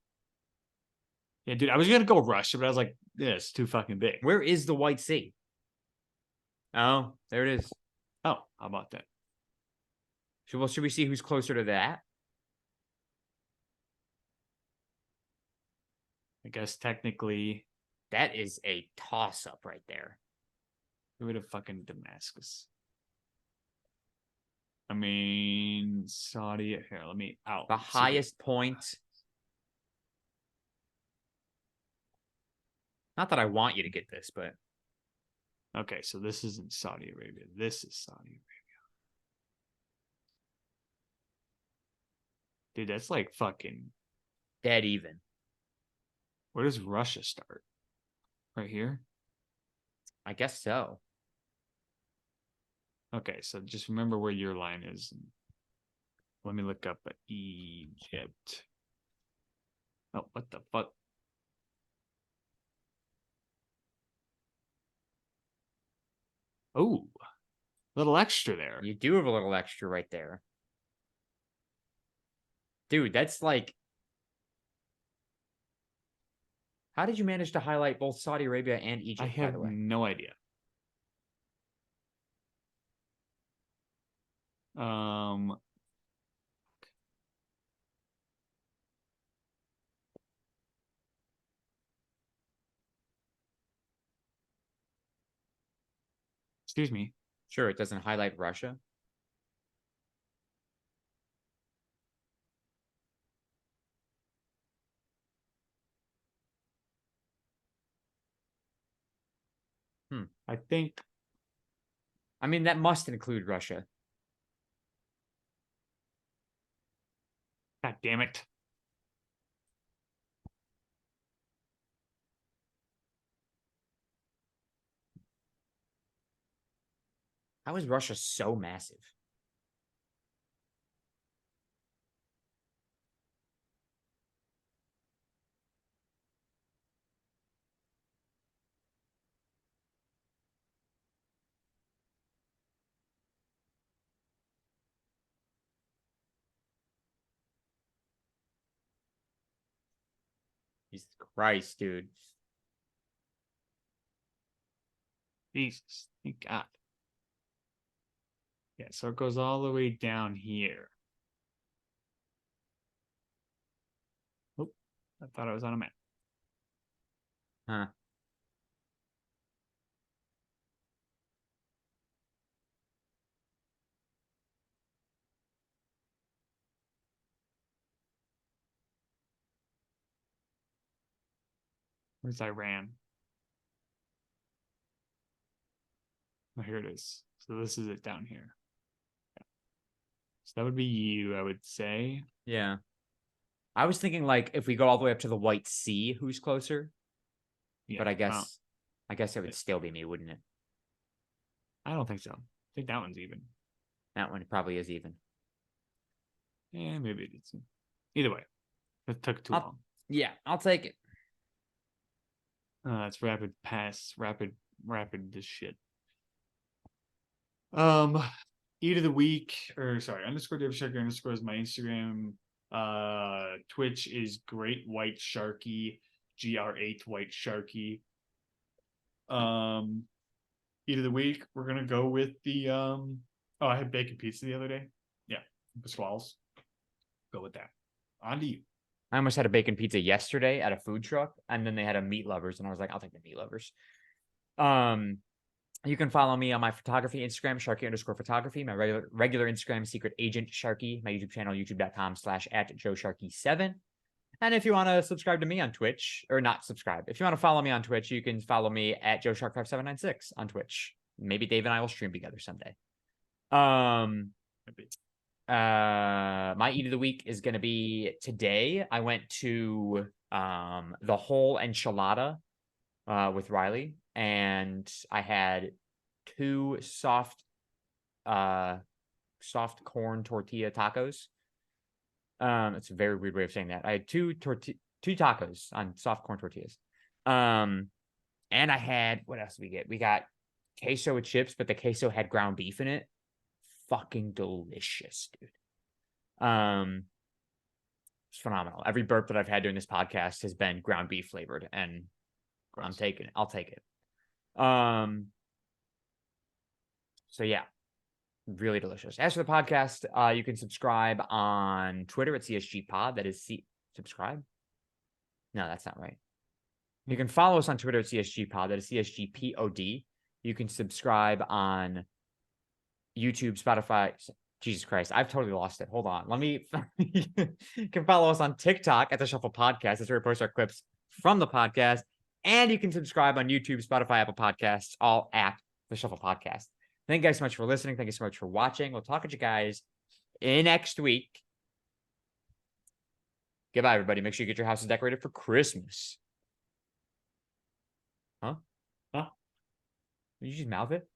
Yeah, dude, I was gonna go Russia, but I was like, yeah, it's too fucking big. Where is the White Sea? Oh, there it is. Oh, how about that? Should we see who's closer to that? I guess technically, That is a toss up right there. get rid of fucking Damascus. I mean, Saudi. Here, let me out. The Let's see highest point. Not that I want you to get this, but Okay, so this isn't Saudi Arabia. This is Saudi Arabia. Dude, that's like fucking. dead even. Where does Russia start? Right here? I guess so. Okay, so just remember where your line is. Let me look up Egypt. Oh, what the fuck? Oh, little extra there. You do have a little extra right there. Dude, that's like... How did you manage to highlight both Saudi Arabia and I Egypt, by have the way? no idea. Excuse me. Sure, it doesn't highlight Russia. I think I mean, that must include Russia. God damn it. How is Russia so massive? Jesus Christ, dude. Jesus. Thank God. Yeah, so it goes all the way down here. Oh, I thought I was on a map. Huh. Where's Iran? Oh, here it is. So this is it down here. Yeah. So that would be you, I would say. Yeah. I was thinking, like, if we go all the way up to the White Sea, who's closer? Yeah, But I well, guess it would still be me, wouldn't it? I don't think so. I think that one's even. That one probably is even. Yeah, maybe it's either way. It took too long. Yeah, I'll take it. It's rapid pass, rapid this shit. Eat of the week, or sorry, underscore David Sharkey underscore is my Instagram. Twitch is Great White Sharky, GR8 White Sharky. Eat of the week, we're gonna go with the oh, I had bacon pizza the other day. Yeah, Pasquale's. Go with that. On to you. I almost had a bacon pizza yesterday at a food truck, and then they had a meat lovers, and I was like, I'll take the meat lovers. You can follow me on my photography Instagram, Sharky underscore photography, my regular Instagram, Secret Agent Sharky, my YouTube channel, youtube.com/@JoeSharky7. And if you want to subscribe to me on Twitch, or not subscribe, if you want to follow me on Twitch, you can follow me at JoeShark5796 on Twitch. Maybe Dave and I will stream together someday. My eat of the week is going to be today. I went to the whole enchilada with Riley, and I had 2 soft corn tortilla tacos. It's a very weird way of saying that. I had two tacos on soft corn tortillas. And I had, what else did we get? We got queso with chips, but the queso had ground beef in it. Fucking delicious, dude. It's phenomenal. Every burp that I've had during this podcast has been ground beef flavored, and gross. I'm taking it. I'll take it. So yeah, really delicious. As for the podcast, you can subscribe on Twitter at CSG Pod. That is subscribe. No, that's not right. You can follow us on Twitter at CSG Pod. That is CSG POD. You can subscribe on YouTube, Spotify. Jesus Christ, I've totally lost it. Hold on. Let me. You can follow us on TikTok at The Shuffle Podcast. That's where we post our clips from the podcast. And you can subscribe on YouTube, Spotify, Apple Podcasts, all at The Shuffle Podcast. Thank you guys so much for listening. Thank you so much for watching. We'll talk to you guys next week. Goodbye, everybody. Make sure you get your houses decorated for Christmas. Huh? Huh? Did you just mouth it?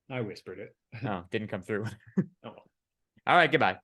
I whispered it. Oh, didn't come through. Oh well. All right, goodbye.